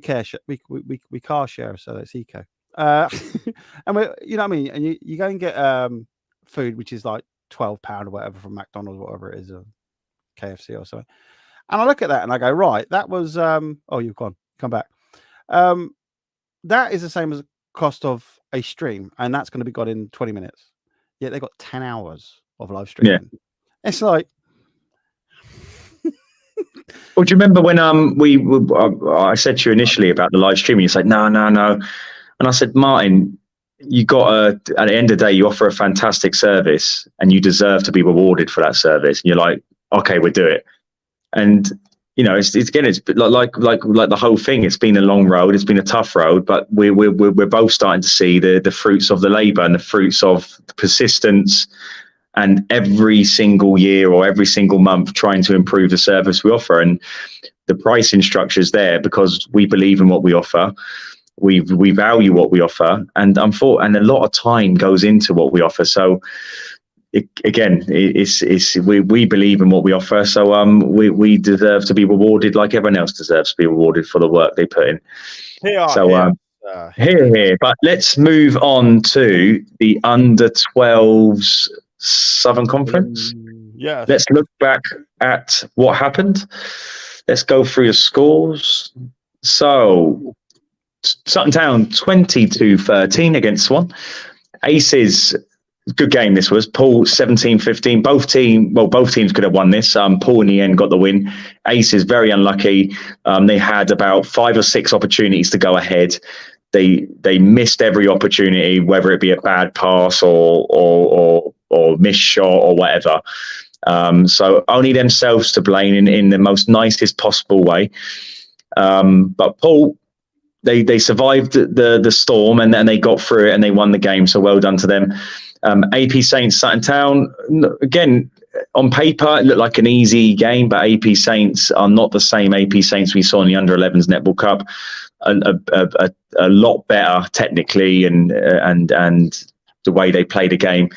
car share, so it's eco. And we, you know what I mean, and you go and get food which is like £12 or whatever from McDonald's, whatever it is, or KFC or something. And I look at that and I go, right, that was oh, you've gone. Come back. That is the same as the cost of a stream, and that's going to be got in 20 minutes. Yet they got 10 hours of live streaming. Yeah. It's like, well, do you remember when I said to you initially about the live streaming? You said no, and I said, Martin, you got at the end of the day, you offer a fantastic service, and you deserve to be rewarded for that service. And you're like, okay, we'll do it. And it's like the whole thing. It's been a long road. It's been a tough road, but we're both starting to see the fruits of the labour and the fruits of the persistence. And every single year or every single month, trying to improve the service we offer, and the pricing structure is there because we believe in what we offer. We value what we offer, and a lot of time goes into what we offer. So. We believe in what we offer, so we deserve to be rewarded like everyone else deserves to be rewarded for the work they put in. Here. But let's move on to the under 12s Southern Conference. Yeah. Let's look back at what happened. Let's go through the scores. So Sutton Town 22-13 against Swan. Aces. Good game this was. Paul 17-15. Both teams could have won this. Paul in the end got the win. Aces very unlucky. They had about 5 or 6 opportunities to go ahead. They missed every opportunity, whether it be a bad pass or missed shot or whatever. So only themselves to blame in the most nicest possible way. But Paul they survived the storm, and then they got through it and they won the game. So well done to them. AP Saints Sutton Town, again, on paper it looked like an easy game, but AP Saints are not the same AP Saints we saw in the Under-11s Netball Cup. A lot better technically and the way they played the game.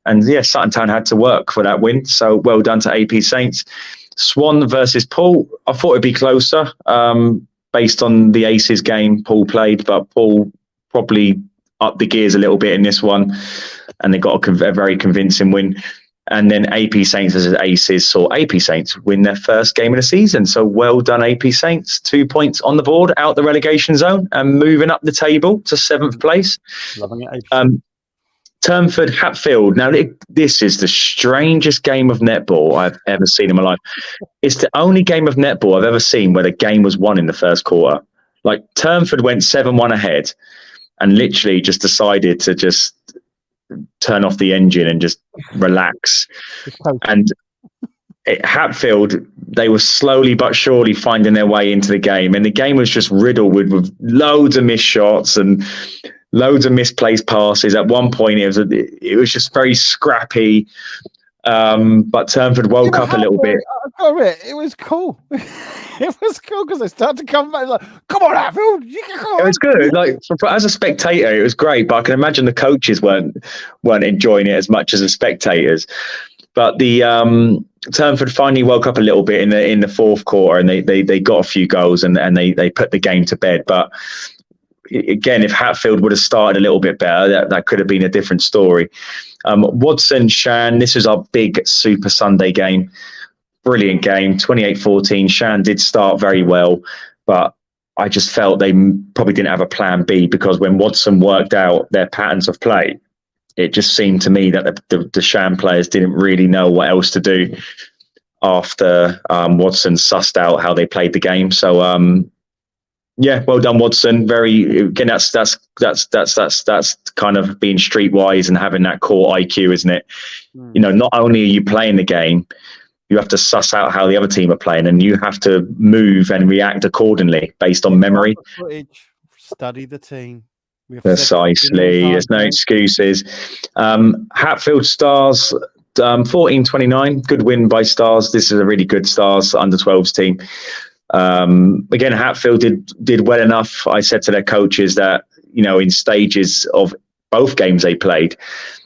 And yeah, Sutton Town had to work for that win. So well done to AP Saints. Swan versus Paul. I thought it'd be closer based on the Aces game Paul played, but Paul probably upped the gears a little bit in this one, and they got a very convincing win. And then AP Saints versus Aces saw AP Saints win their first game of the season. So well done, AP Saints. 2 points on the board, out the relegation zone and moving up the table to 7th place. Loving it. Turnford Hatfield. Now, this is the strangest game of netball I've ever seen in my life. It's the only game of netball I've ever seen where the game was won in the first quarter. Like, Turnford went 7-1 ahead and literally just decided to just turn off the engine and just relax. And Hatfield, they were slowly but surely finding their way into the game. And the game was just riddled with loads of missed shots and loads of misplaced passes. At one point, it was just very scrappy. But Turnford woke up a little bit. It was cool. It was cool because they started to come back. Like, come on, Hatfield! It was good. Like as a spectator, it was great. But I can imagine the coaches weren't enjoying it as much as the spectators. But the Turnford finally woke up a little bit in the fourth quarter, and they got a few goals and they put the game to bed. But again, if Hatfield would have started a little bit better, that could have been a different story. Watson, Shan, this was our big Super Sunday game. Brilliant game, 28-14. Shan did start very well, but I just felt they probably didn't have a plan B, because when Watson worked out their patterns of play, it just seemed to me that the Shan players didn't really know what else to do after Watson sussed out how they played the game. So, yeah, well done, Watson. Again, that's kind of being streetwise and having that core IQ, isn't it? You know, not only are you playing the game, you have to suss out how the other team are playing, and you have to move and react accordingly based on memory. Study the team. Precisely. There's no excuses. Hatfield Stars, 14-29. Good win by Stars. This is a really good Stars under-12s team. Again, Hatfield did well enough. I said to their coaches that, you know, in stages of both games they played,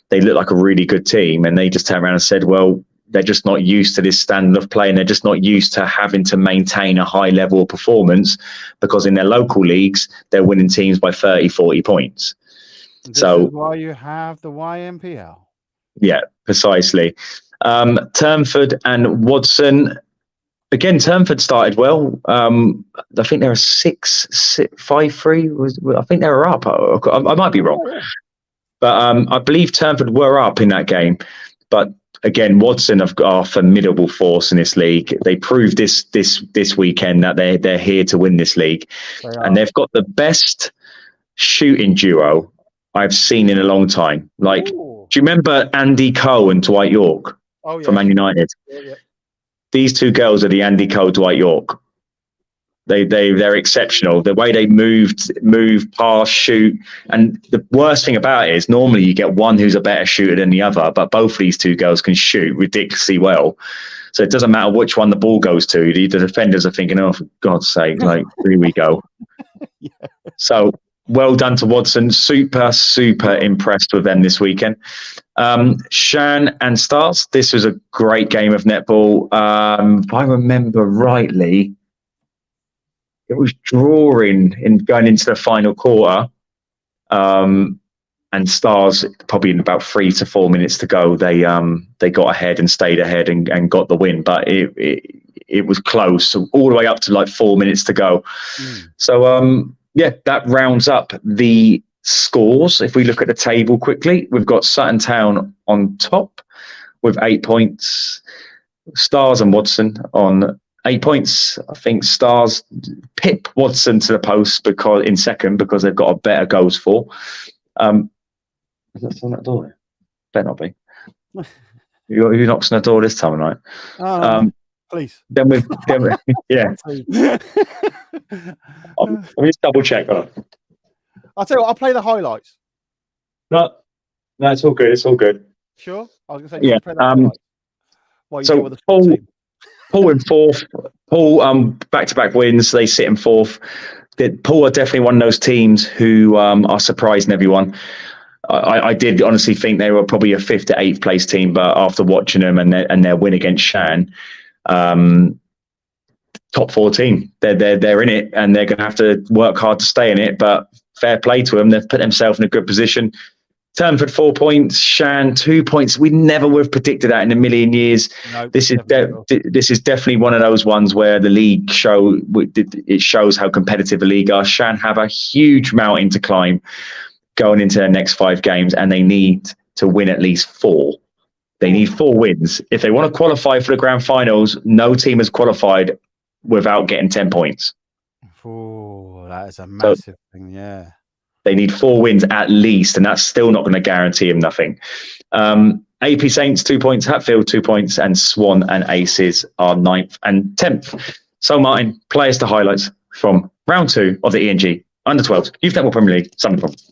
they looked like a really good team, and they just turned around and said, well, they're just not used to this standard of play, and they're just not used to having to maintain a high level of performance, because in their local leagues, they're winning teams by 30, 40 points. This is why you have the YNPL. Yeah, precisely. Turnford and Watson. Again, Turnford started well. I think they were 5-3. I think they were up. I might be wrong. But I believe Turnford were up in that game. But again, Watson are a formidable force in this league. They proved this weekend that they're here to win this league. And they've got the best shooting duo I've seen in a long time. Like, do you remember Andy Coe and Dwight York from Man United? Yeah. These two girls are the Andy Coe, Dwight York. They're exceptional. The way they move, pass, shoot. And the worst thing about it is normally you get one who's a better shooter than the other, but both of these two girls can shoot ridiculously well. So it doesn't matter which one the ball goes to. The defenders are thinking, oh, for God's sake, like, here we go. Yeah. So well done to Watson. Super impressed with them this weekend. Shan and Stars. This was a great game of netball. If I remember rightly, it was drawing in going into the final quarter. And Stars, probably in about 3 to 4 minutes to go, they got ahead and stayed ahead and got the win. But it was close, all the way up to like 4 minutes to go. So yeah, that rounds up the scores. If we look at the table quickly, we've got Sutton Town on top with 8 points. Stars and Watson on 8 points. I think Stars pip Watson to the post in second because they've got a better goals for. Is that on that door? Better not be. You knocks on the door this time of night. please. Yeah. Let me just double check. I'll tell you what, I'll play the highlights. No, it's all good. It's all good. Sure? I was going to say, do you Yeah. want to play the highlights? While you So deal with the sport team. Paul in fourth. Paul, back-to-back wins. They sit in fourth. Paul are definitely one of those teams who are surprising everyone. I did honestly think they were probably a 5th to 8th place team, but after watching them and their win against Shan, top 4 team. They're in it, and they're going to have to work hard to stay in it. But fair play to them. They've put themselves in a good position. Turnford 4 points, Shan 2 points. We never would have predicted that in a million years. No, this is definitely one of those ones where the league shows how competitive the league are. Shan have a huge mountain to climb going into their next 5 games, and they need to win at least 4. They need 4 wins if they want to qualify for the grand finals. No team has qualified without getting 10 points. Oh, that is a massive thing. Yeah. They need 4 wins at least, and that's still not going to guarantee them nothing. AP Saints 2 points, Hatfield 2 points, and Swan and Aces are 9th and 10th. So, Martin, players to highlights from round 2 of the ENG Under 12s Youth Netball Premier League Southern Conference.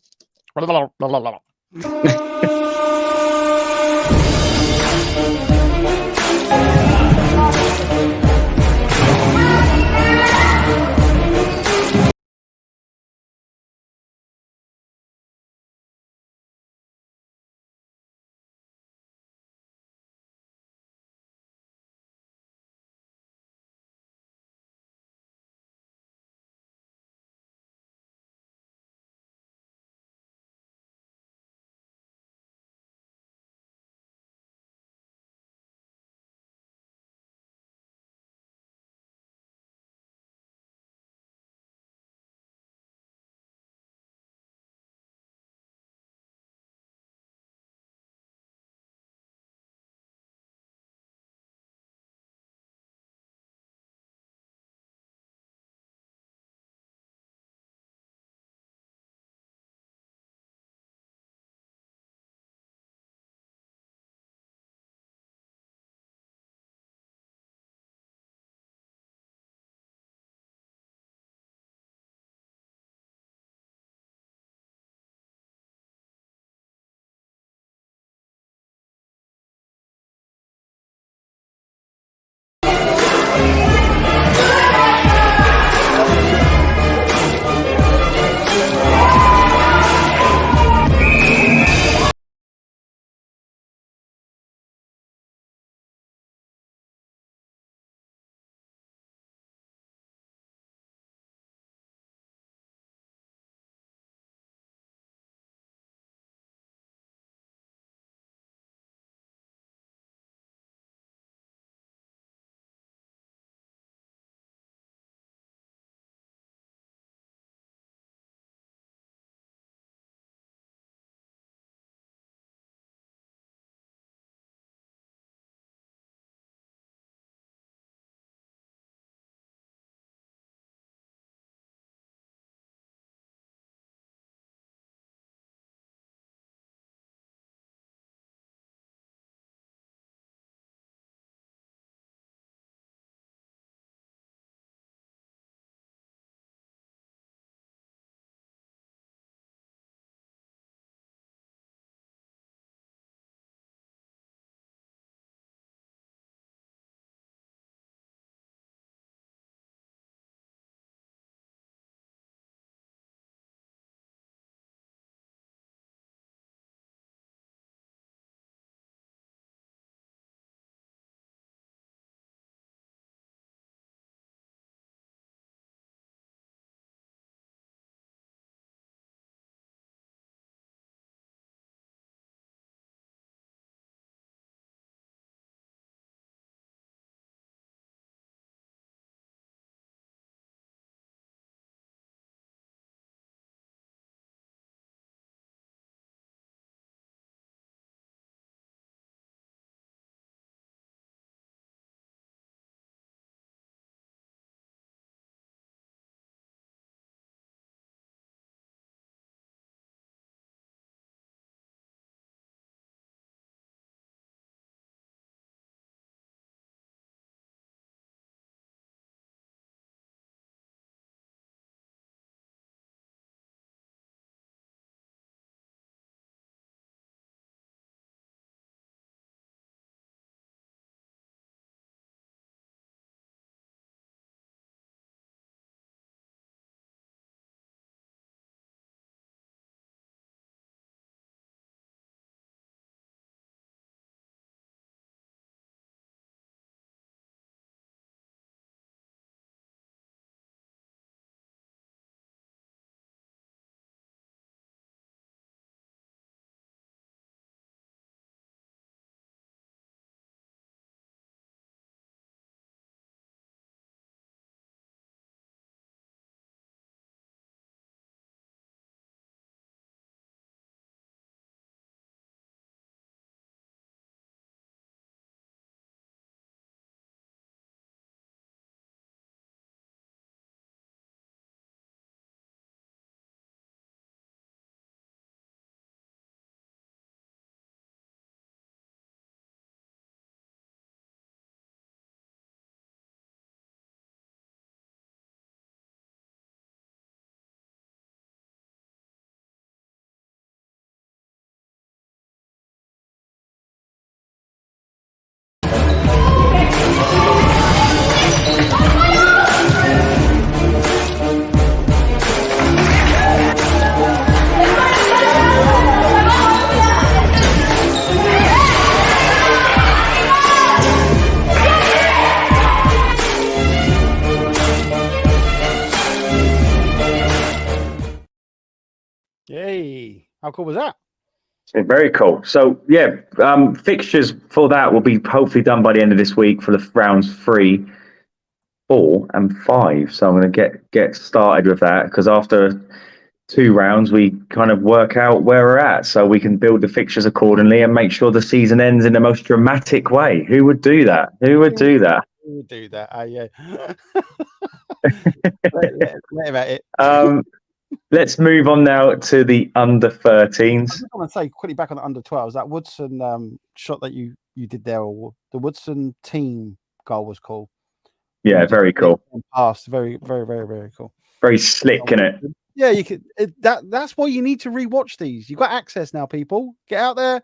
How cool was that? Yeah, very cool. So yeah, fixtures for that will be hopefully done by the end of this week for the rounds 3, 4, and 5. So I'm going to get started with that, because after 2 rounds we kind of work out where we're at, so we can build the fixtures accordingly and make sure the season ends in the most dramatic way. Who would do that? Who would do that? Who would do that? Yeah. let him at it. Let's move on now to the under 13s. I just want to say quickly back on the under 12s, that Woodson shot that you did there, or the Woodson team goal was cool. Yeah, very cool. Pass, very, very, very, very cool. Very slick, isn't it? Yeah, you could. That's why you need to rewatch these. You've got access now, people. Get out there,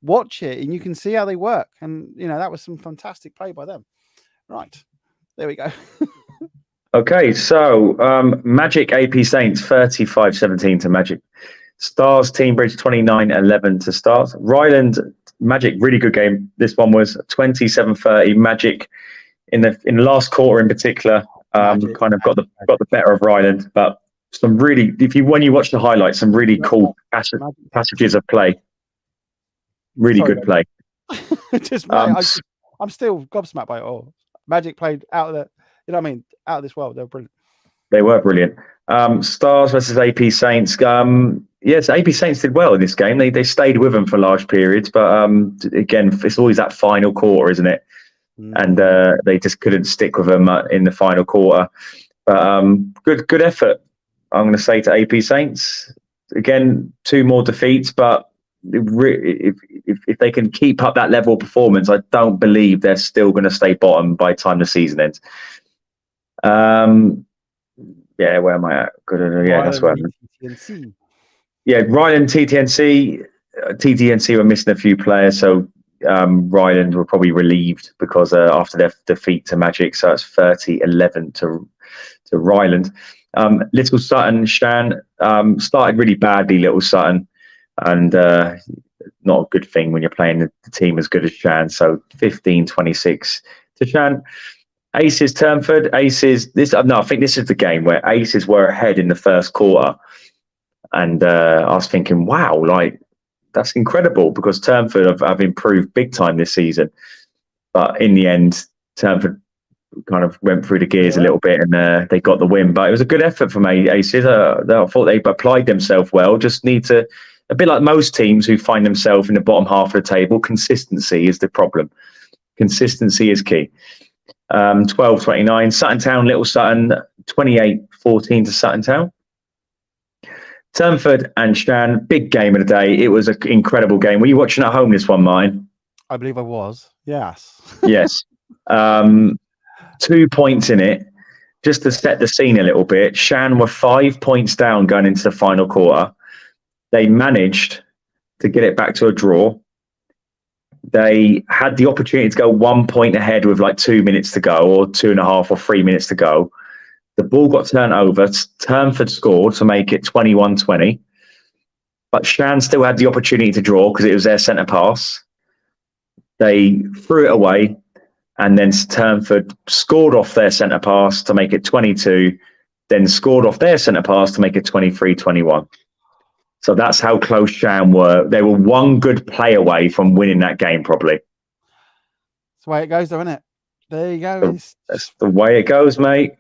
watch it, and you can see how they work. And that was some fantastic play by them. Right, there we go. Okay, so Magic AP Saints 35-17 to Magic. Stars Teambridge 29-11 to Stars. Ryland Magic, really good game. This one was 27-30. Magic in the last quarter in particular kind of got the better of Ryland, but some really, when you watch the highlights, some really cool passages of play. Really good play. I'm still gobsmacked by it all. Magic played out of out of this world. They were brilliant. They were brilliant. Stars versus AP Saints. Yes, AP Saints did well in this game. They stayed with them for large periods, but again, it's always that final quarter, isn't it? And they just couldn't stick with them in the final quarter. But good effort, I'm going to say, to AP Saints. Again, 2 more defeats, but if they can keep up that level of performance, I don't believe they're still going to stay bottom by the time the season ends. Yeah, where am I at? Yeah, that's where I'm at. Yeah, Ryland TTNC were missing a few players, so Ryland were probably relieved because after their defeat to Magic, so it's 30-11 to Ryland. Little Sutton, Shan started really badly. Little Sutton, and not a good thing when you're playing the team as good as Shan. So 15-26 to Shan. Aces Turnford. Aces. I think this is the game where Aces were ahead in the first quarter, and I was thinking, wow, like that's incredible, because Turnford have improved big time this season. But in the end, Turnford kind of went through the gears a little bit, and they got the win. But it was a good effort from Aces. I thought they applied themselves well. Just need to, a bit like most teams who find themselves in the bottom half of the table, consistency is the problem. Consistency is key. 12-29. Sutton Town, Little Sutton, 28-14 to Sutton Town. Turnford and Shan, big game of the day. It was an incredible game. Were you watching at home this one, Martin? I believe I was. Yes. Yes. 2 points in it. Just to set the scene a little bit, Shan were 5 points down going into the final quarter. They managed to get it back to a draw. They had the opportunity to go 1 point ahead with like 2 minutes to go, or 2.5 or 3 minutes to go. The ball got turned over. Turnford scored to make it 21-20. But Shan still had the opportunity to draw because it was their centre pass. They threw it away, and then Turnford scored off their centre pass to make it 22, then scored off their centre pass to make it 23-21. So that's how close Shan were. They were one good play away from winning that game, probably. That's the way it goes, though, isn't it? There you go. That's the way it goes, mate.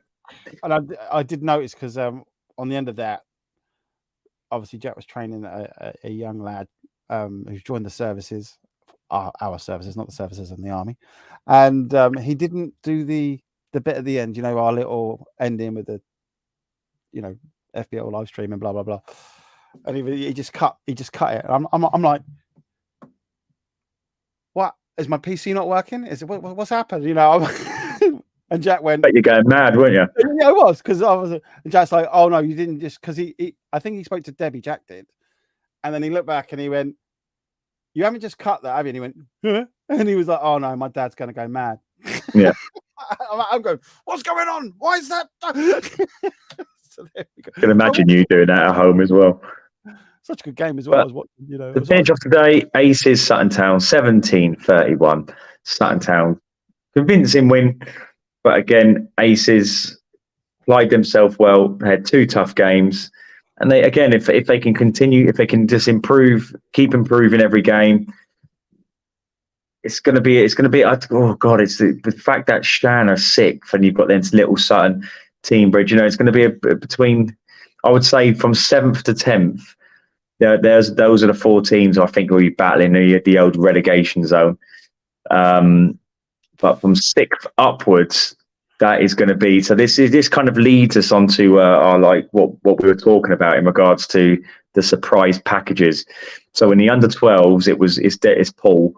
And I did notice, because on the end of that, obviously Jack was training a young lad who's joined the services, our services, not the services in the army. And he didn't do the bit at the end, our little ending with the, FBL live stream and blah, blah, blah. And he just cut it. I'm like, what? Is my PC not working? What's happened? And Jack went, but you're going mad, weren't you? Yeah, I was, because and Jack's like, oh no, you didn't, just because I think he spoke to Debbie, Jack did. And then he looked back and he went, you haven't just cut that, have you? And he went, huh? And he was like, oh no, my dad's going to go mad. Yeah. I'm going, what's going on? Why is that? So there we go. I can imagine you doing that at home as well. Such a good game as well. As what, the finish of today, Aces Sutton Town 17-31. Sutton Town convincing win, but again, Aces applied themselves well. Had two tough games. And they, again, if they can continue, if they can just improve, keep improving every game, it's going to be, oh God, it's the fact that Shan are sixth and you've got this little Sutton team bridge, you know, it's going to be between, I would say from 7th to 10th. Those are the 4 teams I think will be battling the old relegation zone. But from 6th upwards, that is going to be, so this kind of leads us onto our, like what we were talking about in regards to the surprise packages. So in the under 12s, it's Paul,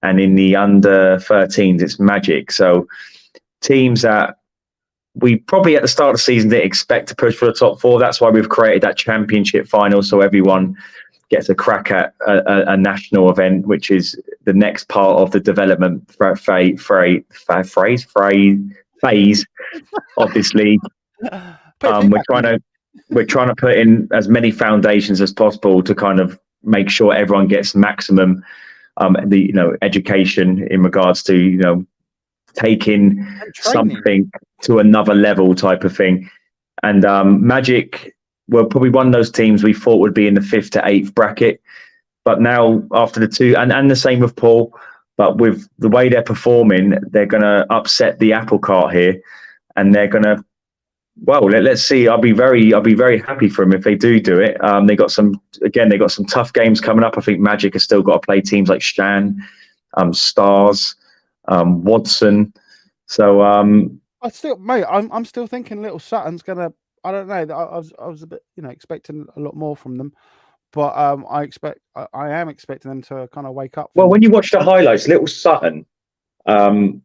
and in the under 13s, it's Magic. So teams that we probably at the start of the season didn't expect to push for the top 4. That's why we've created that championship final, so everyone gets a crack at a national event, which is the next part of the development phase of this league. We're trying to put in as many foundations as possible to kind of make sure everyone gets maximum education in regards to taking something to another level type of thing. And Magic were probably one of those teams we thought would be in the 5th to 8th bracket, but now after the 2, and the same with Paul, but with the way they're performing, they're going to upset the apple cart here, and they're going to, well, let's see. I'll be very happy for them if they do it. They got some tough games coming up. I think Magic has still got to play teams like Shan, Stars, Watson. So I'm still thinking Little Sutton's gonna. I don't know. I was a bit, expecting a lot more from them, but I am expecting them to kind of wake up. Well, when you watch the highlights, Little Sutton, some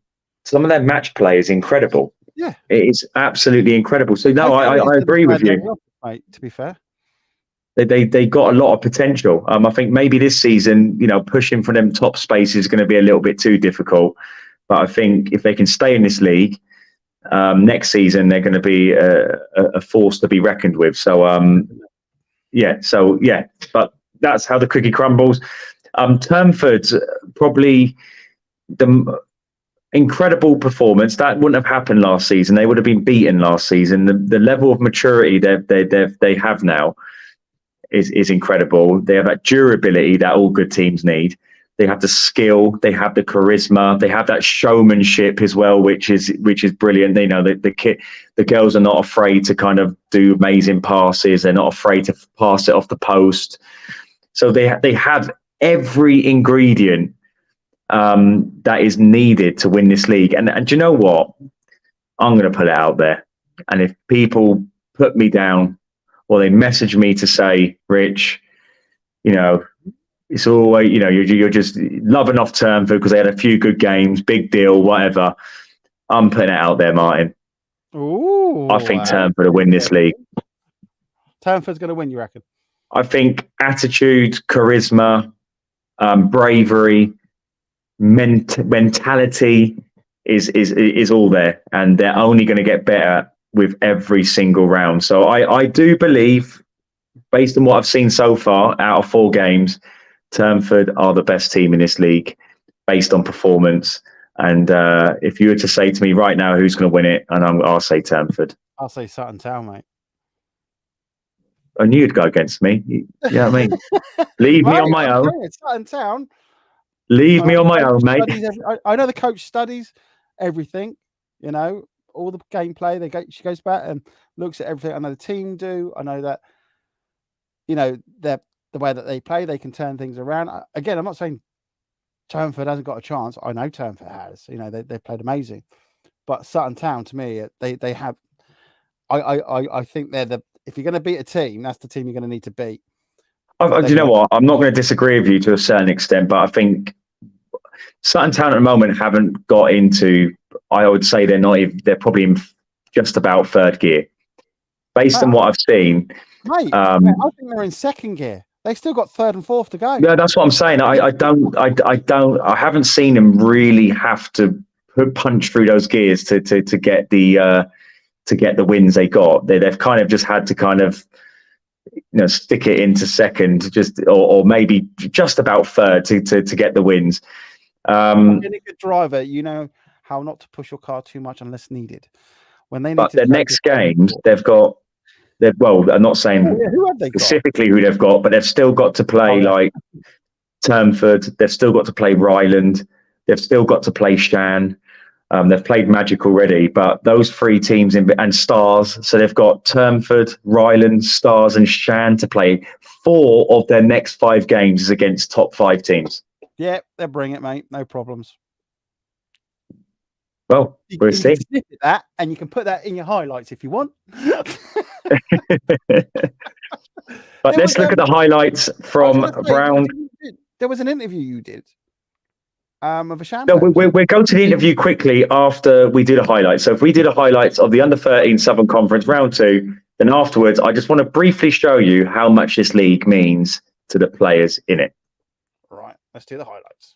of their match play is incredible. Yeah, it is absolutely incredible. So no, I agree with you. Mate, to be fair, they got a lot of potential. I think maybe this season, pushing for them top spaces is going to be a little bit too difficult. But I think if they can stay in this league, next season they're going to be a force to be reckoned with. So but that's how the cookie crumbles. Turnford's probably the incredible performance that wouldn't have happened last season. They would have been beaten last season. The level of maturity they have now is incredible. They have that durability that all good teams need. They have the skill, they have the charisma, they have that showmanship as well, which is brilliant. They know that the girls are not afraid to kind of do amazing passes. They're not afraid to pass it off the post. So they have every ingredient that is needed to win this league. And do you know what? I'm going to put it out there. And if people put me down or they message me to say, Rich, it's always, you're just loving off Turnford because they had a few good games, big deal, whatever. I'm putting it out there, Martin. Ooh, I think Turnford will win this league. Turnford's going to win, you reckon? I think attitude, charisma, bravery, mentality is all there, and they're only going to get better with every single round. So I do believe, based on what I've seen so far out of 4 games, Turnford are the best team in this league based on performance. And if you were to say to me right now who's going to win it, and I'll say Turnford. I'll say Sutton Town, mate. I knew you'd go against me. You know what I mean? Leave me on my own. Sutton Town. Leave me on my own, mate. I know the coach studies everything, all the gameplay. She goes back and looks at everything. I know the team do. I know that, the way that they play, they can turn things around. Again, I'm not saying Turnford hasn't got a chance. I know Turnford has. They played amazing. But Sutton Town, to me, they have. I think they're if you're going to beat a team, that's the team you're going to need to beat. Do you know what? I'm not going to disagree with you to a certain extent, but I think Sutton Town at the moment haven't got into. I would say they're not even. They're probably in just about 3rd gear, based on what I've seen. Mate, I think they're in 2nd gear. They still got 3rd and 4th to go. Yeah, that's what I'm saying. I haven't seen them really have to punch through those gears to get the wins they got. They've kind of just had to kind of stick it into 2nd, or maybe just about 3rd to get the wins. Being a good driver, you know how not to push your car too much unless needed. When they need but to their next games, they've got I'm not saying Who have they got? specifically who they've got, but they've still got to play like Turnford. They've still got to play Ryland. They've still got to play Shan. They've played Magic already, but those 3 teams and Stars. So they've got Turnford, Ryland, Stars, and Shan to play. 4 of their next 5 games is against top 5 teams. Yeah, they'll bring it, mate. No problems. Well, we'll see. You can snip at that, and you can put that in your highlights if you want. But let's look at the highlights from round. There was an interview you did. Of a Shan. No, we'll go to the interview quickly after we do the highlights. So if we do the highlights of the under-13 Southern Conference round 2, then afterwards, I just want to briefly show you how much this league means to the players in it. Right, let's do the highlights.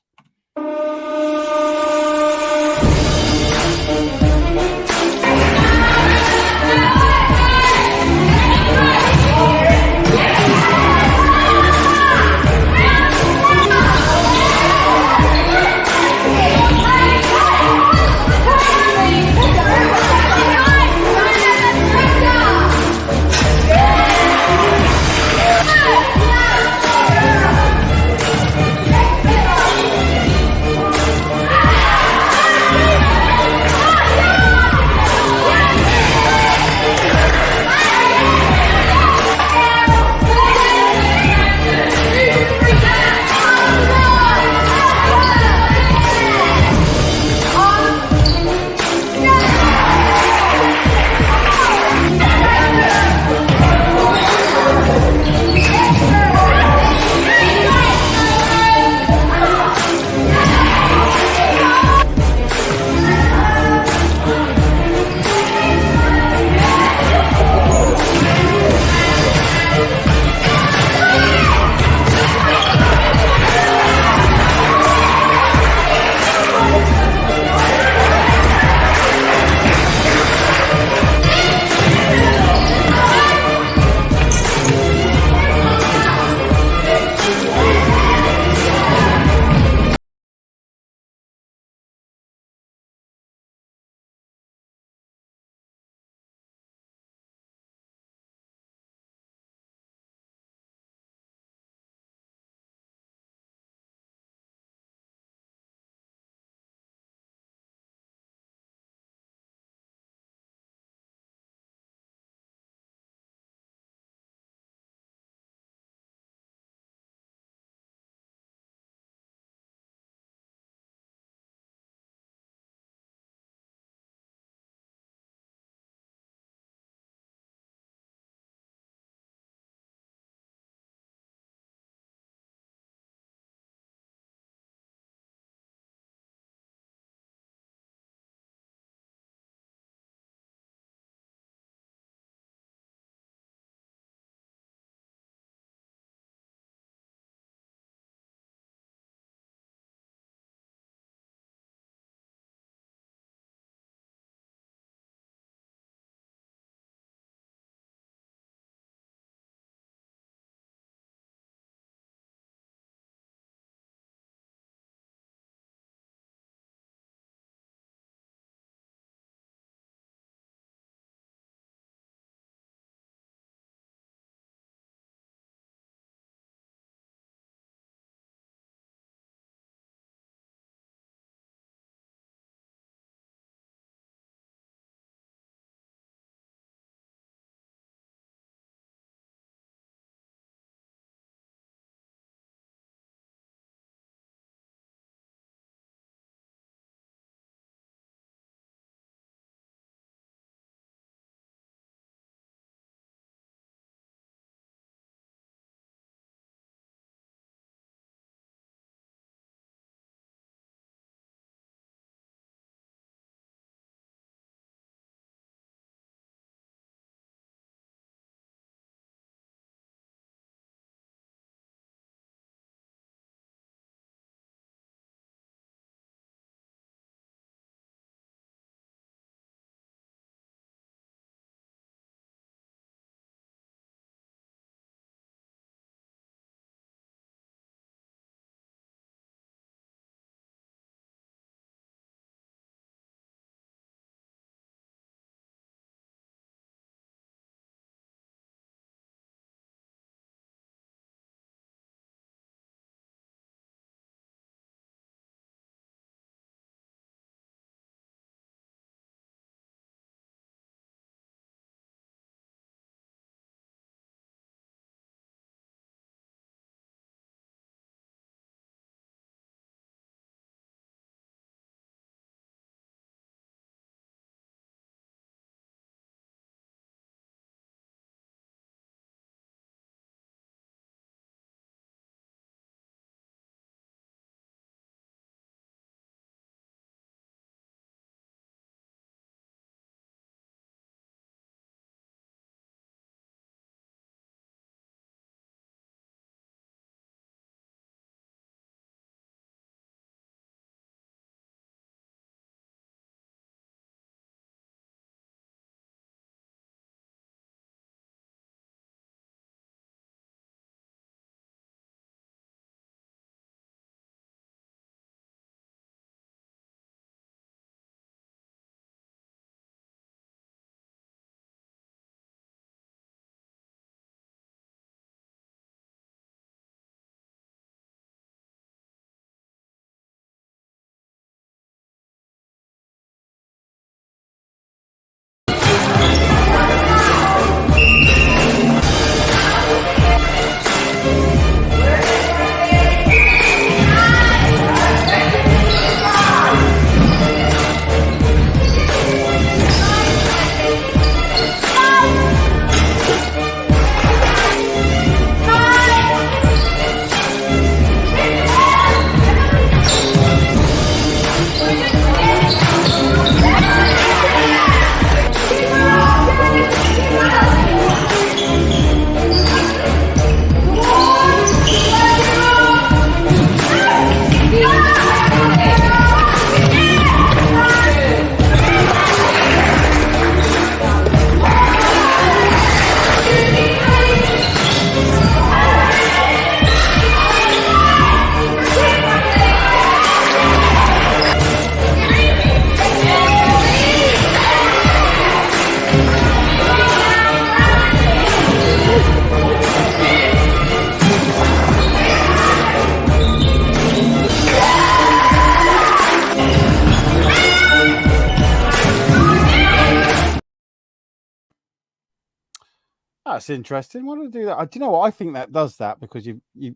That's interesting. Why do they do that? Do you know what? I think that does that because you're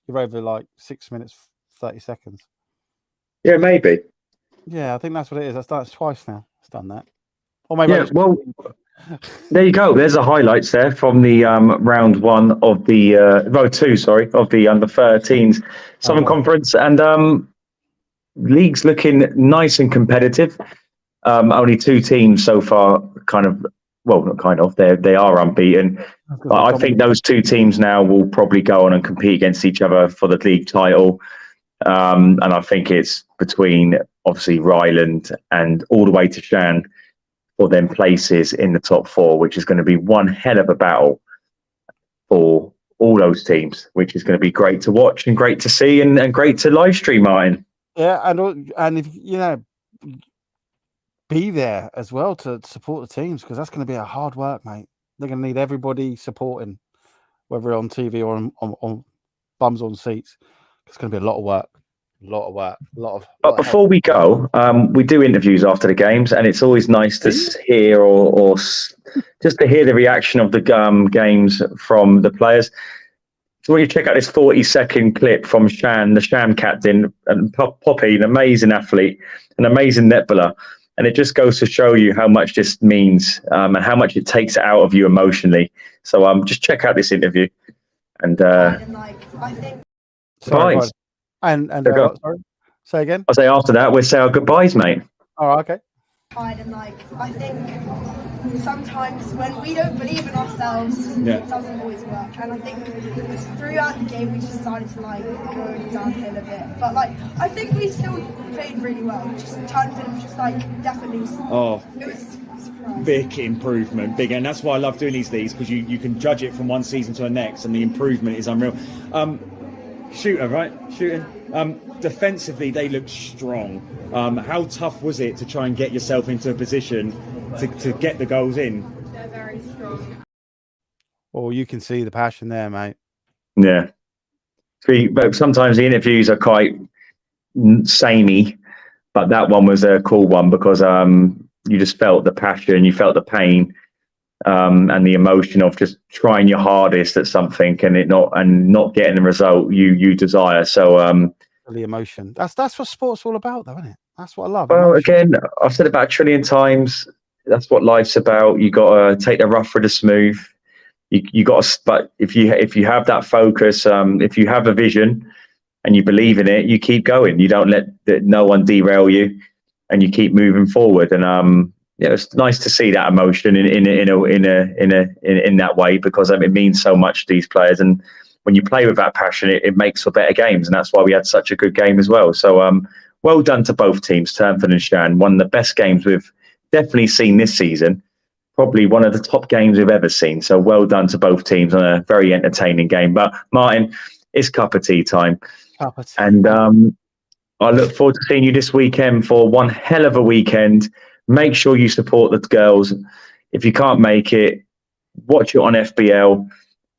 over like 6 minutes 30 seconds. Yeah, maybe. Yeah, I think that's what it is. That's twice now. It's done that. Or maybe Yeah, well, there you go. There's the highlights there from the round one of the round two, sorry, of the under 13s Southern Conference, and league's looking nice and competitive. Only two teams so far, they are unbeaten. But I think those two teams now will probably go on and compete against each other for the league title. And I think it's between obviously Ryland and all the way to Shan for them places in the top four, which is going to be one hell of a battle for all those teams, which is going to be great to watch and great to see and great to live stream, Martin. Yeah, and if be there as well to support the teams, because that's going to be a hard work, mate. They're going to need everybody supporting, whether on TV or on bums on seats. It's going to be a lot of work. But before we go, we do interviews after the games, and it's always nice to hear or just to hear the reaction of the games from the players. So when you check out this 40-second clip from Shan, the Shan captain, and Poppy, an amazing athlete, an amazing netballer, and it just goes to show you how much this means and how much it takes out of you emotionally. So just check out this interview. And I think. Sorry. And sorry, say again. I'll say after that we'll say our goodbyes, mate. Oh, okay. And I think sometimes when we don't believe in ourselves, it doesn't always work. And I think throughout the game we just started to go downhill a bit. But I think we still played really well. Just Turnford was just definitely. Oh. It was. Big improvement, big, and that's why I love doing these leagues, because you can judge it from one season to the next, and the improvement is unreal. Shooting. Defensively, they look strong. How tough was it to try and get yourself into a position to get the goals in? They're very strong. Well, you can see the passion there, mate. Yeah. But sometimes the interviews are quite samey, but that one was a cool one because you just felt the passion, you felt the pain, and the emotion of just trying your hardest at something and not getting the result you desire. So the emotion. That's what sport's all about, though, isn't it? That's what I love. Well, emotion. Again, I've said it about a trillion times. That's what life's about. You got to take the rough for the smooth. You got to, but if you have that focus, if you have a vision and you believe in it, you keep going. You don't let no one derail you, and you keep moving forward. And it's nice to see that emotion in that way, because it means so much to these players. And when you play with that passion, it makes for better games, and that's why we had such a good game as well. So well done to both teams, Turnford and Shan. One of the best games we've definitely seen this season. Probably one of the top games we've ever seen. So well done to both teams on a very entertaining game. But Martin, it's cup of tea time. And I look forward to seeing you this weekend for one hell of a weekend. Make sure you support the girls. If you can't make it, watch it on FBL.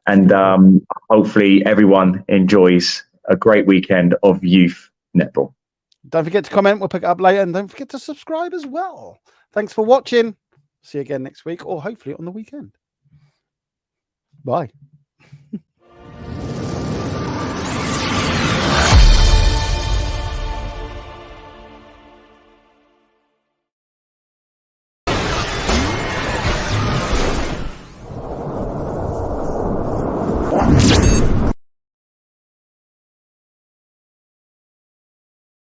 And hopefully everyone enjoys a great weekend of youth netball. Don't forget to comment. We'll pick it up later. And don't forget to subscribe as well. Thanks for watching. See you again next week, or hopefully on the weekend. Bye.